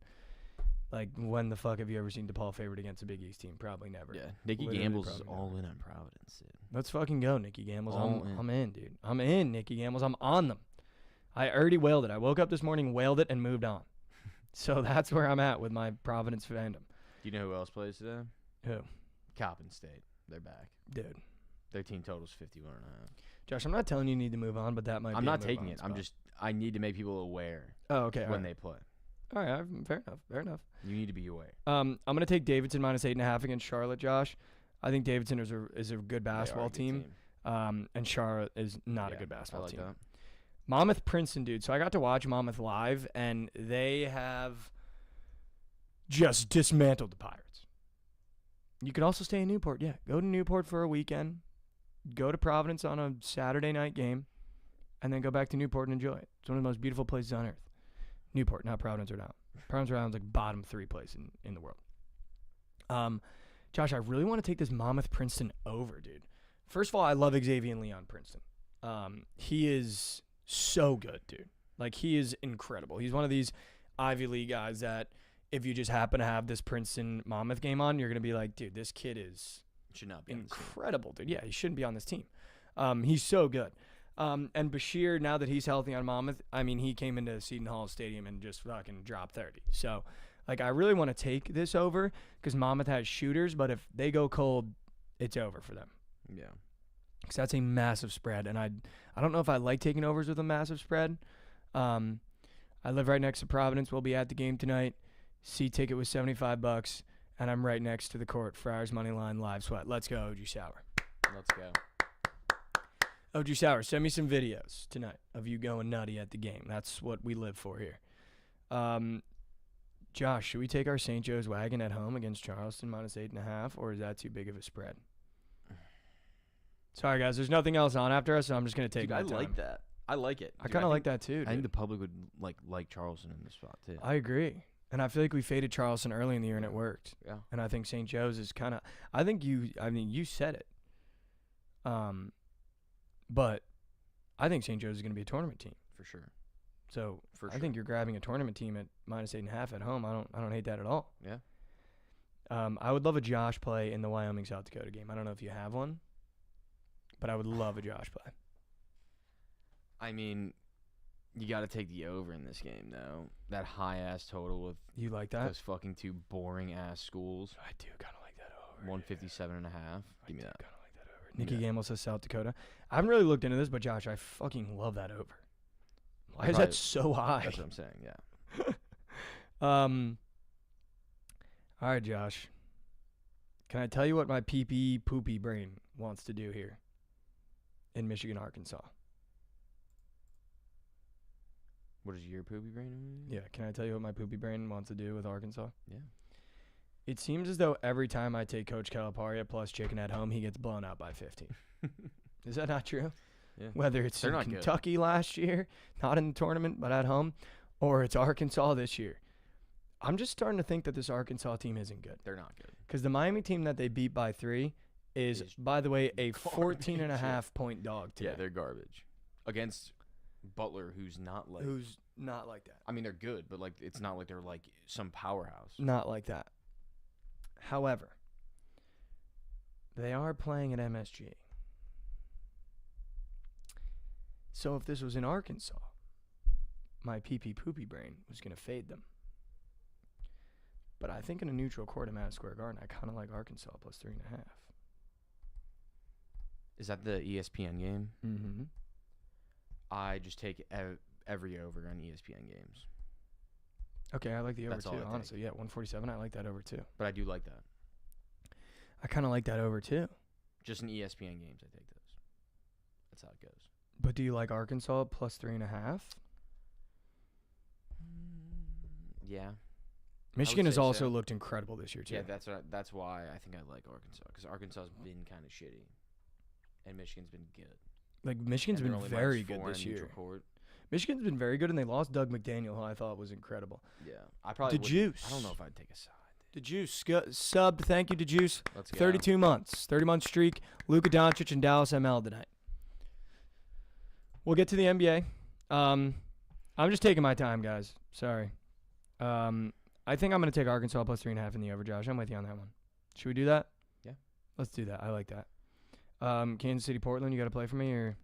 like, when the fuck have you ever seen DePaul favored against a Big East team? Probably never. Yeah. Nikki Gamble's is all in on Providence, dude. Let's fucking go, Nikki Gambles. In. I'm in, dude. I'm in, Nikki Gambles. I'm on them. I already wailed it. I woke up this morning, wailed it, and moved on. So that's where I'm at with my Providence fandom. Do you know who else plays today? Who? Coppin State. They're back. Dude. Their team total's 51.5. Josh, I'm not telling you need to move on, but that might be I'm a not move taking on it. spot. I need to make people aware okay, when they play. All right, fair enough. You need to be aware. I'm going to take Davidson -8.5 against Charlotte, Josh. I think Davidson is a good basketball team. And Charlotte is not a good basketball team. That. Monmouth Princeton, dude. So I got to watch Monmouth live, and they have just dismantled the Pirates. You could also stay in Newport. Yeah, go to Newport for a weekend. Go to Providence on a Saturday night game, and then go back to Newport and enjoy it. It's one of the most beautiful places on earth. Newport, not Providence, Rhode Island. Providence, Rhode Island's like bottom 3 place in the world. Josh, I really want to take this Monmouth Princeton over, dude. First of all, I love Xavier Leon Princeton. He is so good, dude. Like, he is incredible. He's one of these Ivy League guys that if you just happen to have this Princeton Monmouth game on, you're going to be like, dude, this kid is Should not be incredible, dude. Yeah, he shouldn't be on this team. He's so good. And Bashir, now that he's healthy on Monmouth, I mean, he came into Seton Hall Stadium and just fucking dropped 30. So, like, I really want to take this over because Monmouth has shooters, but if they go cold, it's over for them. Yeah. Because that's a massive spread, and I don't know if I like taking overs with a massive spread. I live right next to Providence. We'll be at the game tonight. Seat ticket was $75, and I'm right next to the court. Friars money line, live sweat. Let's go, OG Sour. Let's go. OG Sour, send me some videos tonight of you going nutty at the game. That's what we live for here. Josh, should we take our St. Joe's wagon at home against Charleston -8.5, or is that too big of a spread? Sorry, guys. There's nothing else on after us, so I'm just going to take my time. I like that. I like it. I kind of like that, too, dude. I think the public would like Charleston in this spot, too. I agree. And I feel like we faded Charleston early in the year, and it worked. Yeah. And I think St. Joe's is kind of – I mean, you said it. But I think St. Joe's is going to be a tournament team. For sure. So I think you're grabbing a tournament team at -8.5 at home. I don't hate that at all. Yeah. I would love a Josh play in the Wyoming-South Dakota game. I don't know if you have one, but I would love a Josh play. I mean, you got to take the over in this game, though. That high-ass total with You like that? those fucking 2 boring-ass schools. I do kind of like that over. 157.5. Give me that. Kind of like that over. Nikki Gamble says South Dakota. I haven't really looked into this, but Josh, I fucking love that over. Why is that so high? That's what I'm saying, yeah. All right, Josh. Can I tell you what my pee-pee poopy brain wants to do here in Michigan, Arkansas? What is your poopy brain? Yeah, can I tell you what my poopy brain wants to do with Arkansas? Yeah. It seems as though every time I take Coach Calipari plus chicken at home, he gets blown out by 15. Is that not true? Yeah. Whether it's They're in not Kentucky last year, not in the tournament, but at home, or it's Arkansas this year. I'm just starting to think that this Arkansas team isn't good. They're not good. Because the Miami team that they beat by 3 is, by the way, a 14.5-point dog today. Yeah, they're garbage. Against Butler, who's not like that. I mean, they're good, but like it's not like they're like some powerhouse. Not like that. However, they are playing at MSG. So if this was in Arkansas, my pee-pee poopy brain was going to fade them. But I think in a neutral court at Madison Square Garden, I kind of like Arkansas plus 3.5. Is that the ESPN game? Mm-hmm. I just take every over on ESPN games. Okay, I like the over That's all too, I take. honestly. Yeah, 147, I like that over too. But I do like that. I kind of like that over too. Just in ESPN games, I take those. That's how it goes. But do you like Arkansas plus 3.5? Yeah. Michigan has say also so. looked incredible this year too. Yeah, that's why I think I like Arkansas, because Arkansas has been kind of shitty, and Michigan's been good. Like Michigan's And been they're only very -4 good in this year. neutral court. Michigan's been very good, and they lost Doug McDaniel, who I thought was incredible. Yeah, I probably The wouldn't- Juice. I don't know if I'd take a side. The Juice subbed. Thank you to Juice. Let's go. 32 months, 30-month streak. Luka Doncic and Dallas ML tonight. We'll get to the NBA. I'm just taking my time, guys. Sorry. I think I'm going to take Arkansas plus 3.5 in the over, Josh. I'm with you on that one. Should we do that? Yeah. Let's do that. I like that. Kansas City, Portland, you got to play for me, or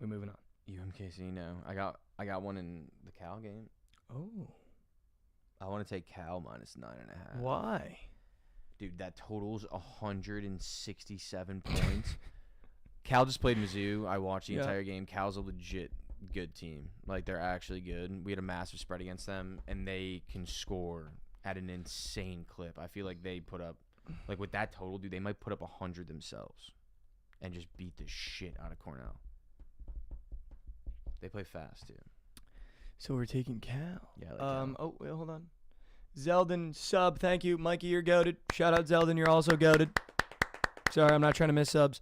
we moving on? UMKC, no. I got one in the Cal game. Oh. I want to take Cal minus 9.5. Why? Dude, that totals 167 points. Cal just played Mizzou. I watched the entire game. Cal's a legit good team. Like, they're actually good. We had a massive spread against them, and they can score at an insane clip. I feel like they put up, like, with that total, dude, they might put up 100 themselves and just beat the shit out of Cornell. They play fast, too. So we're taking Cal. Yeah, I like Cal. Oh, wait, hold on. Zeldin, sub. Thank you. Mikey, you're goated. Shout out Zeldin. You're also goated. Sorry, I'm not trying to miss subs.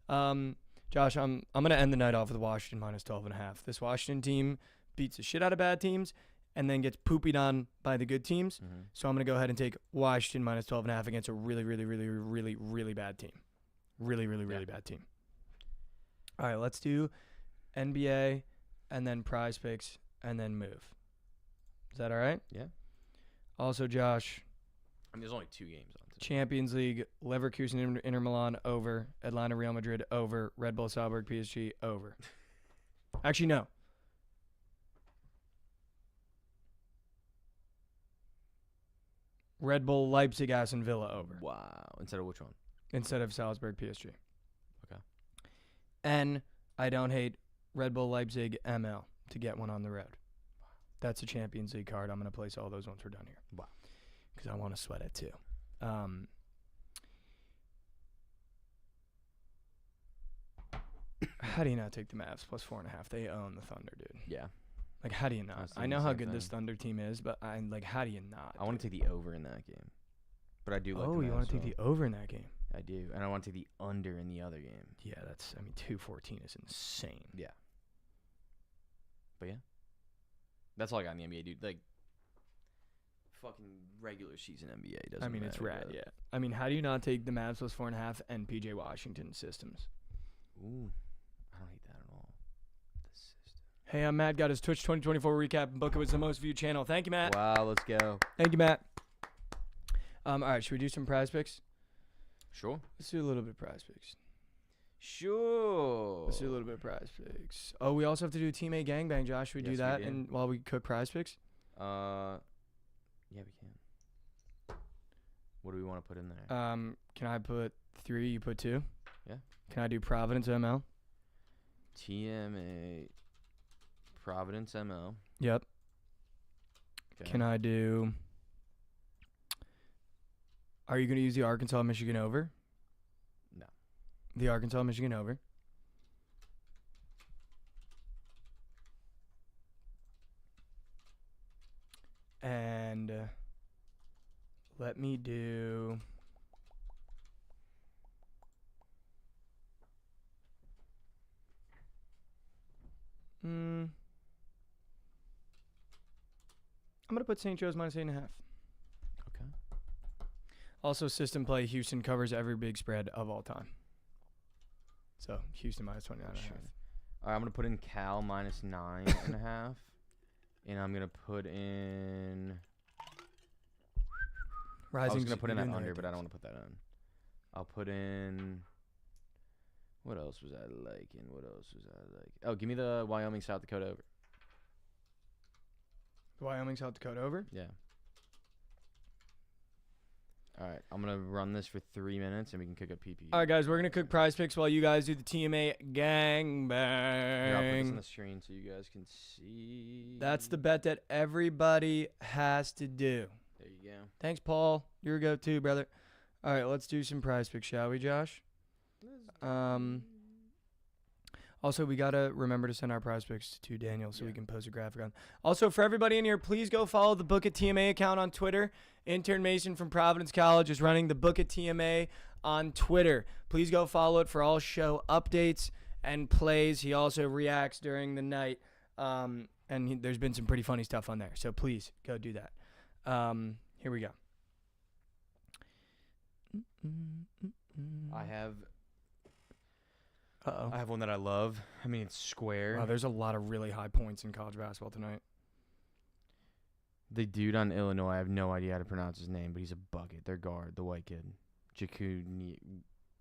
Josh, I'm going to end the night off with Washington minus 12.5. This Washington team beats the shit out of bad teams and then gets poopied on by the good teams. Mm-hmm. So I'm going to go ahead and take Washington minus 12.5 against a really, really, really, really, really bad team. Really, really, really bad team. All right, let's do NBA and then prize picks and then move. Is that all right? Yeah. Also, Josh. I mean, there's only 2 games on today. Champions League, Leverkusen, Inter Milan, over. Atlanta, Real Madrid, over. Red Bull, Salzburg, PSG, over. Actually, no. Red Bull, Leipzig, Aston Villa, over. Wow. Instead of which one? Instead of Salzburg, PSG. Okay. And I don't hate Red Bull, Leipzig, ML to get one on the road. That's a Champions League card. I'm going to place all those once we're done here. Wow. Because I want to sweat it too. How do you not take the Mavs plus 4.5? They own the Thunder, dude. Yeah. Like, how do you not? I know how good this Thunder team is, but how do you not? I want to take the over in that game. But I do like the Oh, you Mavs want to take well. the over in that game? I do. And I want to take the under in the other game. Yeah, 214 is insane. Yeah. But yeah. That's all I got in the NBA, dude. Like, fucking regular season NBA doesn't matter. It's rad, yeah. I mean, how do you not take the Mavs plus 4.5 and PJ Washington systems? Ooh. I don't hate that at all. The system. Hey, I'm Matt. Got his Twitch 2024 recap. Bookit was the most viewed channel. Thank you, Matt. Wow, let's go. Thank you, Matt. All right, should we do some prize picks? Sure. Let's do a little bit of prize picks. Sure. Let's do a little bit of prize picks. Oh, we also have to do Team A Gangbang, Josh. Should we do that and while we cook prize picks? Yeah, we can. What do we want to put in there? Can I put 3? You put 2? Yeah. Can I do Providence ML? TMA Providence ML. Yep. Okay. Can I do... Are you going to use the Arkansas-Michigan over? No. The Arkansas-Michigan over. And let me do... I'm going to put St. Joe's minus 8.5. Okay. Also, system play, Houston covers every big spread of all time. So, Houston minus 29.5. Sure. All right, I'm going to put in Cal minus 9.5. And I'm going to put in... Rising. I was going to put in that under, but I don't want to put that in. I'll put in... What else was I liking? Oh, give me the Wyoming, South Dakota over. Wyoming, South Dakota over? Yeah. All right, I'm going to run this for 3 minutes, and we can cook up PP. All right, guys, we're going to cook prize picks while you guys do the TMA gangbang. Here, I'll put this on the screen so you guys can see. That's the bet that everybody has to do. There you go. Thanks, Paul. You're a go too, brother. All right, let's do some prize picks, shall we, Josh? Also, we got to remember to send our prize picks to Daniel so we can post a graphic on. Also, for everybody in here, please go follow the Bookit TMA account on Twitter. Intern Mason from Providence College is running the Bookit TMA on Twitter. Please go follow it for all show updates and plays. He also reacts during the night, and there's been some pretty funny stuff on there. So please go do that. Here we go. I have Uh-oh. I have one that I love. I mean, it's square. Wow, there's a lot of really high points in college basketball tonight. The dude on Illinois, I have no idea how to pronounce his name, but he's a bucket. Their guard, the white kid.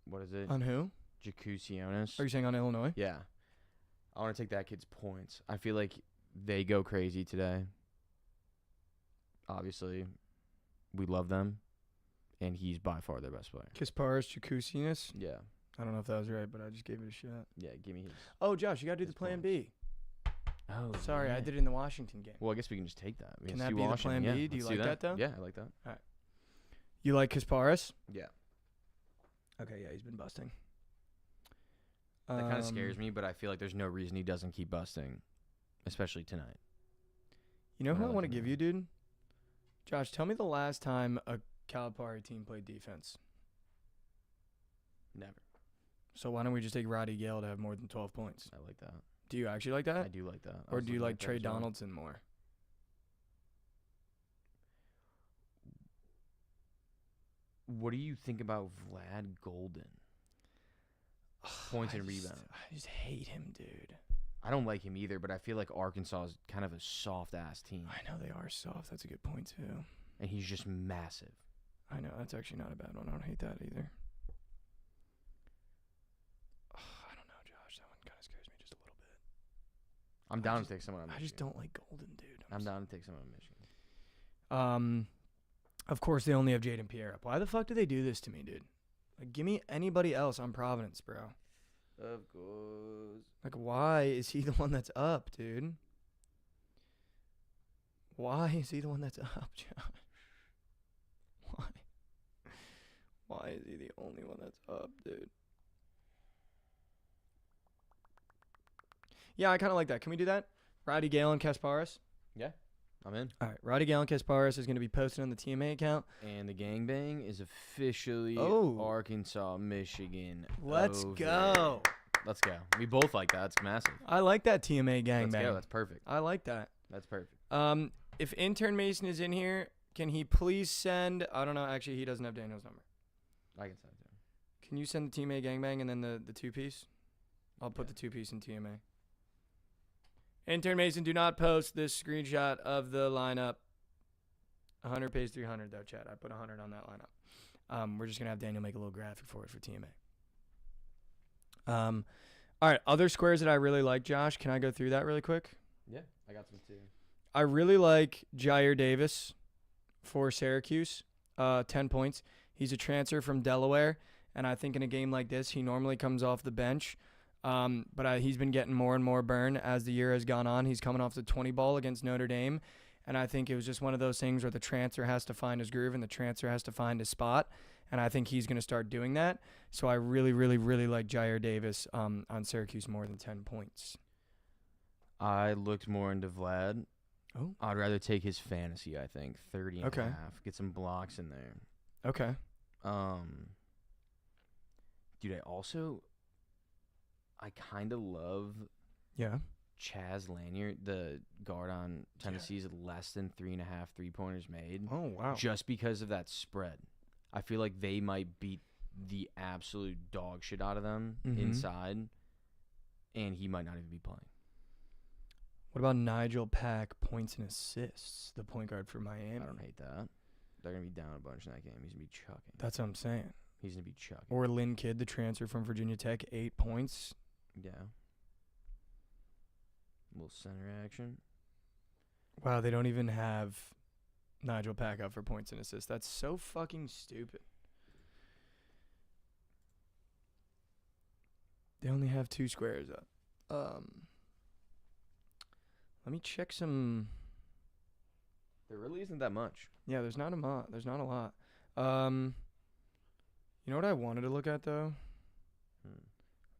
What is it? On who? Jacusionis. Are you saying on Illinois? Yeah. I want to take that kid's points. I feel like they go crazy today. Obviously, we love them, and he's by far their best player. Kasparas Jakusinas? Yeah. I don't know if that was right, but I just gave it a shot. Yeah, give me his. Oh, Josh, you got to do the plan B. Oh, sorry, yeah. I did it in the Washington game. Well, I guess we can just take that. Can that be the plan B? Do you like that, though? Yeah, I like that. All right. You like Kasparas? Yeah. Okay, yeah, he's been busting. That kind of scares me, but I feel like there's no reason he doesn't keep busting, especially tonight. You know who I like want to him give you, dude? Josh, tell me the last time a Calipari team played defense. Never. So why don't we just take Roddy Gale to have more than 12 points? I like that. Do you actually like that? I do like that. Or do you like Trey Donaldson more? What do you think about Vlad Golden? Points and rebounds. I just hate him, dude. I don't like him either, but I feel like Arkansas is kind of a soft-ass team. I know they are soft. That's a good point, too. And he's just massive. I know. That's actually not a bad one. I don't hate that either. I don't know, Josh. That one kind of scares me just a little bit. I'm down to take someone on Michigan. I just don't like Golden, dude. I'm down to take someone on Michigan. Of course, they only have Jaden Pierre up. Why the fuck do they do this to me, dude? Like, give me anybody else on Providence, bro. Of course. Like, why is he the one that's up, dude? Why is he the one that's up, Josh? Why? Why is he the only one that's up, dude? Yeah, I kind of like that. Can we do that? Roddy Gale and Kasparis? Yeah, I'm in. All right, Roddy Gale and Kasparis is going to be posted on the TMA account. And the gangbang is officially Arkansas, Michigan. Let's over. go. Let's go. We both like that. That's massive. I like that TMA gangbang. Let's go. That's perfect. I like that. That's perfect. If intern Mason is in here, can he please send? I don't know. Actually, he doesn't have Daniel's number. I can send it to him. Can you send the TMA gangbang and then the 2-piece? I'll put the 2-piece in TMA. Intern Mason, do not post this screenshot of the lineup. 100 pays 300 though, chat. I put 100 on that lineup. We're just gonna have Daniel make a little graphic for it for TMA. All right, other squares that I really like, Josh. Can I go through that really quick? Yeah, I got some too. I really like Jair Davis for Syracuse. 10 points. He's a transfer from Delaware, and I think in a game like this, he normally comes off the bench. But he's been getting more and more burn as the year has gone on. He's coming off the 20 ball against Notre Dame, and I think it was just one of those things where the transfer has to find his groove and the transfer has to find his spot, and I think he's going to start doing that. So I really, really, really like Jair Davis on Syracuse more than 10 points. I looked more into Vlad. Oh. I'd rather take his fantasy, I think. 30 and Okay. a half. Get some blocks in there. Okay. Dude, I kind of love Yeah. Chaz Lanier, the guard on Tennessee's less than 3.5 3-pointers made. Oh, wow. Just because of that spread. I feel like they might beat the absolute dog shit out of them inside, and he might not even be playing. What about Nigel Pack points and assists, the point guard for Miami? I don't hate that. They're going to be down a bunch in that game. He's going to be chucking. That's what I'm saying. He's going to be chucking. Or Lynn Kidd, the transfer from Virginia Tech, 8 points. Yeah. A little center action. Wow, they don't even have Nigel Pack up for points and assists. That's so fucking stupid. They only have 2 squares up. Let me check some. There really isn't that much. Yeah, there's not a lot. There's not a lot. You know what I wanted to look at though?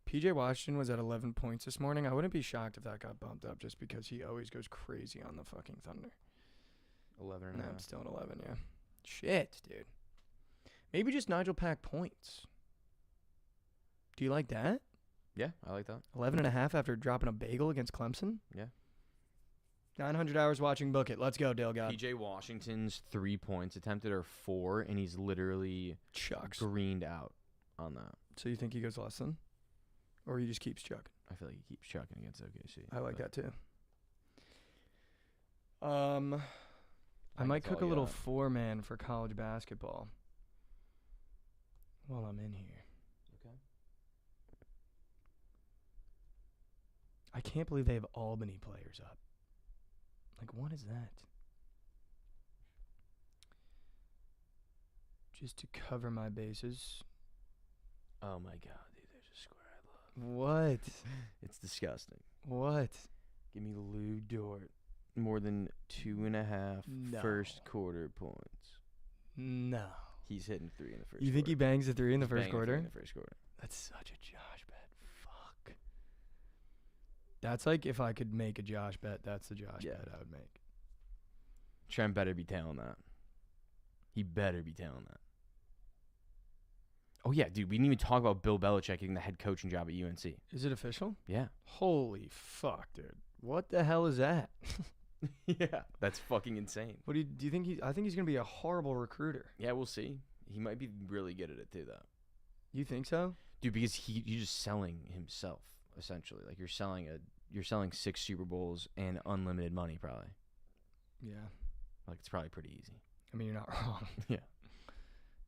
PJ Washington was at 11 points this morning. I wouldn't be shocked if that got bumped up just because he always goes crazy on the fucking Thunder. 11 and No, a I'm half. still at 11, yeah. Shit, dude. Maybe just Nigel Pack points. Do you like that? Yeah, I like that. 11 and a half after dropping a bagel against Clemson? Yeah. 900 hours watching Book It. Let's go, Dale God. PJ Washington's 3 points attempted are 4, and he's literally Chucks. greened out on that. So you think he goes less than? Or he just keeps chucking? I feel like he keeps chucking against OKC. I like but that too. I might that's cook all a little you got. 4-man for college basketball while I'm in here. Okay. I can't believe they have Albany players up. Like, what is that? Just to cover my bases. Oh my god, dude, there's a square I love. What? It's disgusting. What? Give me Lou Dort. More than 2.5 No. first quarter points. No. He's hitting 3 in the first You quarter. think he bangs a 3 in the He's first banging 3 quarter? in the first quarter. That's such a Josh bet. Fuck. That's like if I could make a Josh bet, that's the Josh Yeah. bet I would make. Trent better be tailing that. He better be telling that. Oh, yeah, dude. We didn't even talk about Bill Belichick getting the head coaching job at UNC. Is it official? Yeah. Holy fuck, dude. What the hell is that? Yeah. That's fucking insane. What do you think I think he's going to be a horrible recruiter. Yeah, we'll see. He might be really good at it, too, though. You think so? Dude, because you're just selling himself, essentially. Like, you're selling 6 Super Bowls and unlimited money, probably. Yeah. Like, it's probably pretty easy. I mean, you're not wrong. Yeah.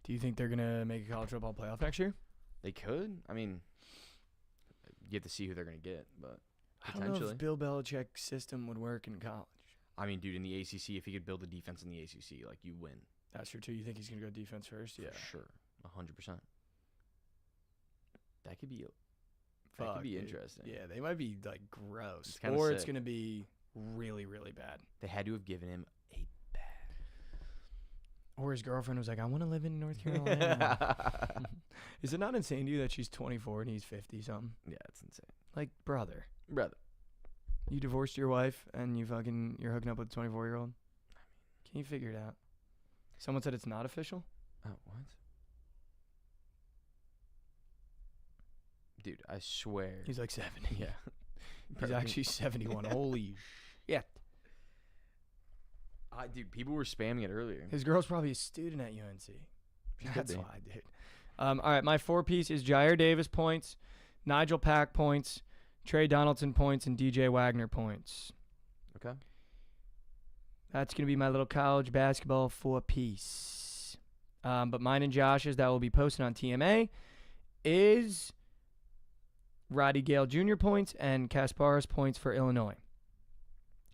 Do you think they're going to make a college football playoff next year? They could. I mean, you have to see who they're going to get, but I don't know if Bill Belichick's system would work in college. I mean, dude, in the ACC, if he could build a defense in the ACC, like, you win. That's true, too. You think he's going to go defense first? Yeah. For sure. 100%. That could be Dude. interesting. Yeah, they might be, like, gross. It's or sick. it's going to be really, really bad. They had to have given him a bag. Or his girlfriend was like, I want to live in North Carolina. Is it not insane to you that she's 24 and he's 50-something? Yeah, it's insane. Like, brother. Brother. You divorced your wife and you're hooking up with a 24-year-old? Can you figure it out? Someone said it's not official? Oh, what? Dude, I swear. He's like 70. Yeah. He's actually 71. Holy shit. Dude, people were spamming it earlier. His girl's probably a student at UNC. She could That's be. why, dude. All right, my 4-piece is Jair Davis points, Nigel Pack points, Trey Donaldson points, and DJ Wagner points. Okay. That's going to be my little college basketball 4-piece. But mine and Josh's that will be posted on TMA is Roddy Gale Jr. points and Kasparis points for Illinois.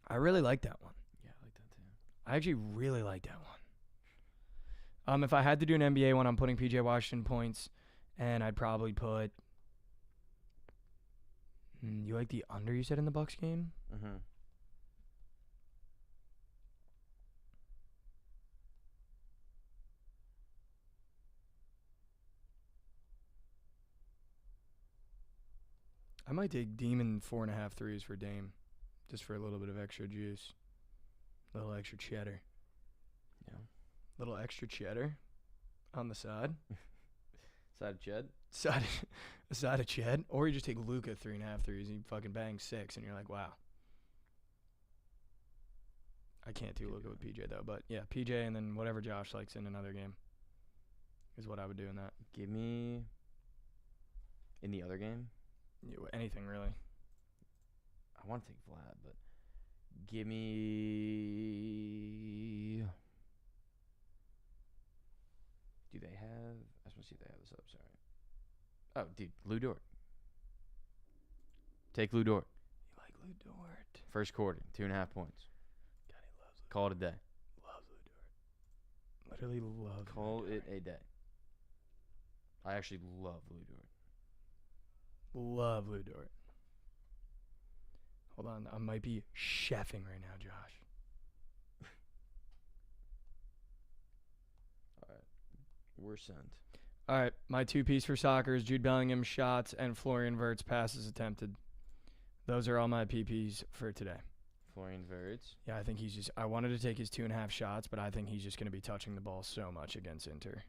I really like that one. Yeah, I like that too. I actually really like that one. If I had to do an NBA one, I'm putting PJ Washington points, and I'd probably put. You like the under you said in the Bucks game? Mm-hmm. I might take Demon 4.5 threes for Dame, just for a little bit of extra juice, a little extra cheddar. Yeah. Little extra cheddar on the side. Side of Jed? A side of Ched. Or you just take Luka 3.5 threes and you fucking bang 6 and you're like, wow. I can't do Luka with PJ though, but yeah, PJ and then whatever Josh likes in another game is what I would do in that. Give me in the other game. Anything really. I want to take Vlad, but give me. Do they have? I just want to see if they have this up. Sorry. Oh, dude, Lou Dort. Take Lou Dort. You like Lou Dort? First quarter, 2.5 points. God, he loves Lou. Call it a day. Loves Lou Dort. Literally loves. Call it a day. I actually love Lou Dort. Love Lou Dort. Hold on, I might be chefing right now, Josh. All right, we're sent. All right, my 2-piece for soccer is Jude Bellingham shots and Florian Wirtz passes attempted. Those are all my PPs for today. Florian Wirtz. Yeah, I think I wanted to take his 2.5 shots, but I think he's just going to be touching the ball so much against Inter.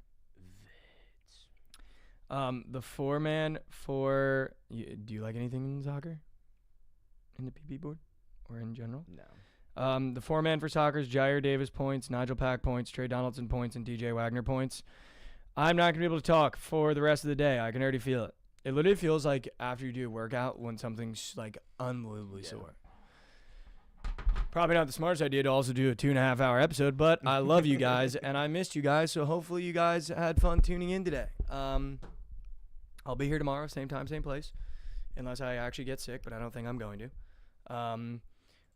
The 4-man for. Do you like anything in soccer? In the PP board? Or in general? No. The 4-man for soccer is Jair Davis points, Nigel Pack points, Trey Donaldson points, and DJ Wagner points. I'm not going to be able to talk for the rest of the day. I can already feel it. It literally feels like after you do a workout when something's like unbelievably sore. Probably not the smartest idea to also do a 2.5-hour episode, but I love you guys and I missed you guys, so hopefully you guys had fun tuning in today. I'll be here tomorrow, same time, same place, unless I actually get sick, but I don't think I'm going to.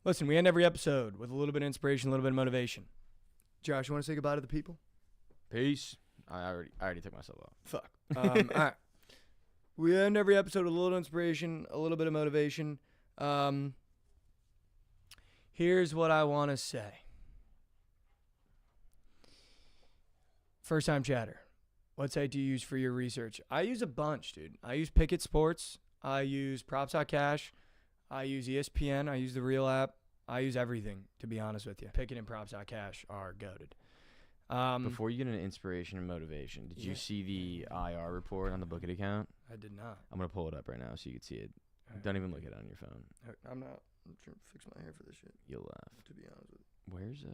Listen, we end every episode with a little bit of inspiration, a little bit of motivation. Josh, you want to say goodbye to the people? Peace. I already took myself off. Fuck. All right. We end every episode with a little inspiration, a little bit of motivation. Here's what I want to say. First time chatter. What site do you use for your research? I use a bunch, dude. I use Bookit Sports. I use Props.cash. I use ESPN. I use the Real app. I use everything, to be honest with you. Bookit and Props.cash are goated. Before you get into inspiration and motivation, did you see the IR report on the Bookit account? I did not. I'm going to pull it up right now so you can see it. Don't even look at it on your phone. I'm not. I'm trying to fix my hair for this shit. You'll laugh. To be honest with you. Where's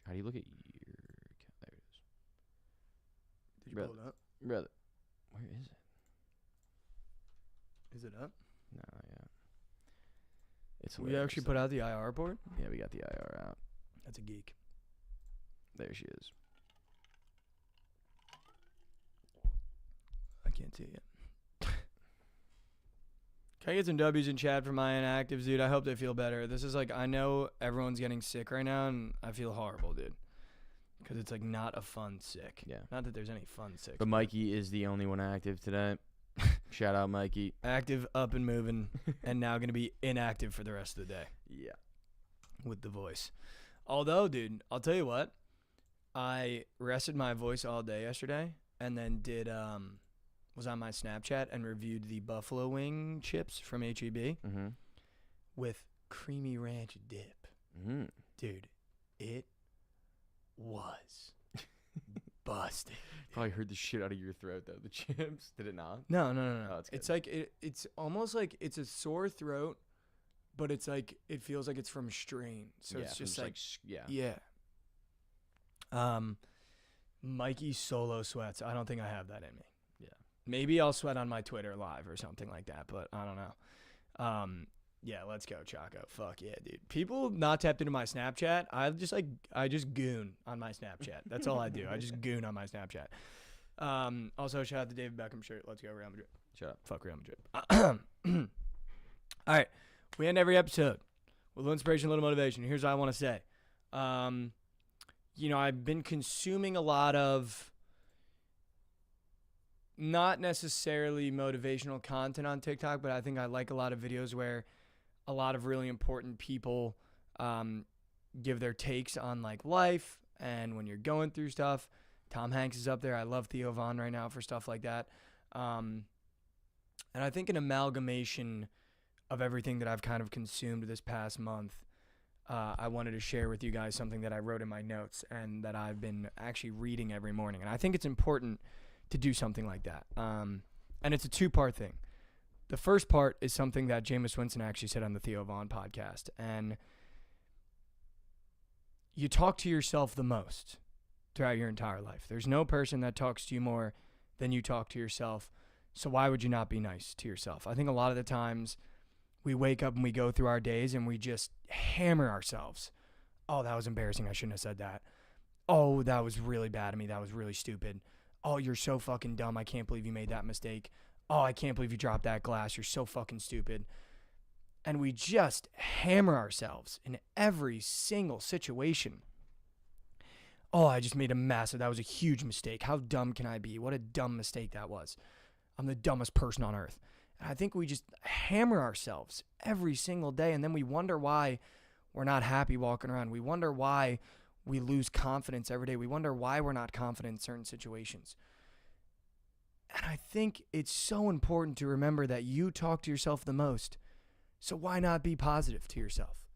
how do you look at your account? There it is. Did you pull it up? Brother, where is it? Is it up? No, yeah. It's We actually put out the IR report? Yeah, we got the IR out. That's a geek. There she is. I can't see it yet. Can I get some W's in chat for my inactives, dude? I hope they feel better. This is like, I know everyone's getting sick right now, and I feel horrible, dude. Because it's like not a fun sick. Yeah. Not that there's any fun sick. But Mikey is the only one active today. Shout out, Mikey. Active, up and moving, and now going to be inactive for the rest of the day. Yeah. With the voice. Although, dude, I'll tell you what. I rested my voice all day yesterday, and then was on my Snapchat and reviewed the buffalo wing chips from HEB with creamy ranch dip. Dude, it was busted. Probably heard the shit out of your throat though. The chips, did it not? No. Oh, It's like it's almost like it's a sore throat, but it's like it feels like it's from strain. So it's just like yeah. Mikey solo sweats. I don't think I have that in me. Yeah. Maybe I'll sweat on my Twitter live or something like that, but I don't know. Yeah, let's go, Chaco. Fuck yeah, dude. People not tapped into my Snapchat. I just goon on my Snapchat. That's all I do. I just goon on my Snapchat. Also, shout out to David Beckham shirt. Let's go, Real Madrid. Shut up. Fuck Real Madrid. All right. We end every episode with a little inspiration, a little motivation. Here's what I want to say. I've been consuming a lot of not necessarily motivational content on TikTok, but I think I like a lot of videos where a lot of really important people give their takes on like life and when you're going through stuff. Tom Hanks is up there. I love Theo Von right now for stuff like that. And I think an amalgamation of everything that I've kind of consumed this past month, I wanted to share with you guys something that I wrote in my notes and that I've been actually reading every morning. And I think it's important to do something like that. And it's a two-part thing. The first part is something that Jameis Winston actually said on the Theo Von podcast. And you talk to yourself the most throughout your entire life. There's no person that talks to you more than you talk to yourself. So why would you not be nice to yourself? I think a lot of the times we wake up and we go through our days and we just hammer ourselves. Oh, that was embarrassing. I shouldn't have said that. Oh, that was really bad of me. That was really stupid. Oh, you're so fucking dumb. I can't believe you made that mistake. Oh, I can't believe you dropped that glass. You're so fucking stupid. And we just hammer ourselves in every single situation. Oh, I just made a massive, that was a huge mistake. How dumb can I be? What a dumb mistake that was. I'm the dumbest person on earth. And I think we just hammer ourselves every single day. And then we wonder why we're not happy walking around. We wonder why we lose confidence every day. We wonder why we're not confident in certain situations. And I think it's so important to remember that you talk to yourself the most. So why not be positive to yourself?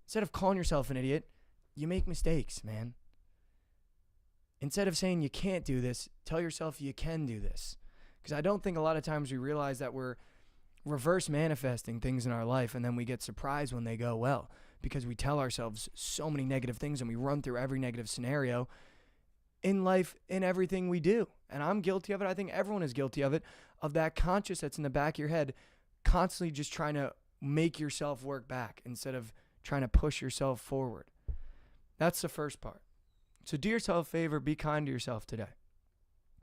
Instead of calling yourself an idiot, you make mistakes, man. Instead of saying you can't do this, tell yourself you can do this. Because I don't think a lot of times we realize that we're reverse manifesting things in our life and then we get surprised when they go well. Because we tell ourselves so many negative things and we run through every negative scenario in life, in everything we do. And I'm guilty of it. I think everyone is guilty of it, of that conscious that's in the back of your head, constantly just trying to make yourself work back instead of trying to push yourself forward. That's the first part. So do yourself a favor, be kind to yourself today.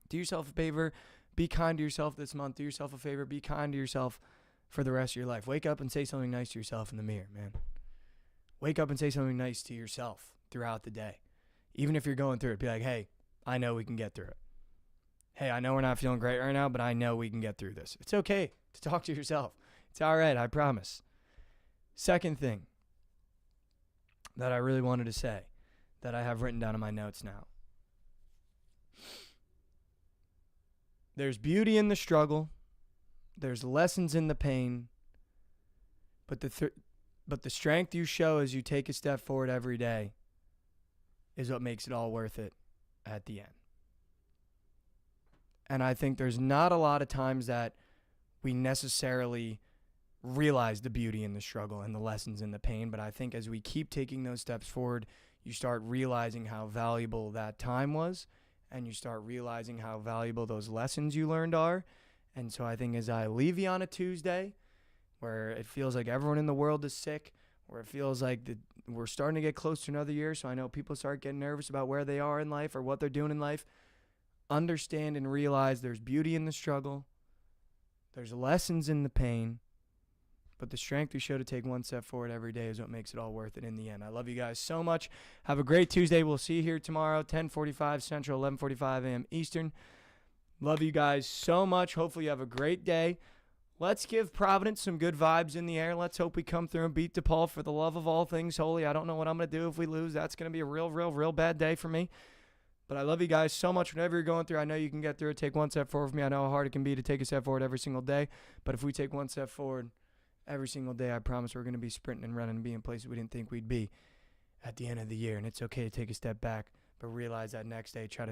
Do yourself a favor, be kind to yourself this month. Do yourself a favor, be kind to yourself for the rest of your life. Wake up and say something nice to yourself in the mirror, man. Wake up and say something nice to yourself throughout the day. Even if you're going through it, be like, hey, I know we can get through it. Hey, I know we're not feeling great right now, but I know we can get through this. It's okay to talk to yourself. It's all right, I promise. Second thing that I really wanted to say that I have written down in my notes now. There's beauty in the struggle. There's lessons in the pain. But But the strength you show as you take a step forward every day is what makes it all worth it at the end. And I think there's not a lot of times that we necessarily realize the beauty in the struggle and the lessons in the pain. But I think as we keep taking those steps forward, you start realizing how valuable that time was, and you start realizing how valuable those lessons you learned are. And so I think as I leave you on a Tuesday, where it feels like everyone in the world is sick, where it feels like we're starting to get close to another year, so I know people start getting nervous about where they are in life or what they're doing in life, understand and realize there's beauty in the struggle, there's lessons in the pain, but the strength we show to take one step forward every day is what makes it all worth it in the end. I love you guys so much. Have a great Tuesday. We'll see you here tomorrow, 10:45 Central, 11:45 a.m. Eastern. Love you guys so much. Hopefully you have a great day. Let's give Providence some good vibes in the air. Let's hope we come through and beat DePaul for the love of all things holy. I don't know what I'm going to do if we lose. That's going to be a real bad day for me. But I love you guys so much. Whatever you're going through, I know you can get through it. Take one step forward for me. I know how hard it can be to take a step forward every single day. But if we take one step forward every single day, I promise we're going to be sprinting and running and be in places we didn't think we'd be at the end of the year. And it's okay to take a step back, but realize that next day, try to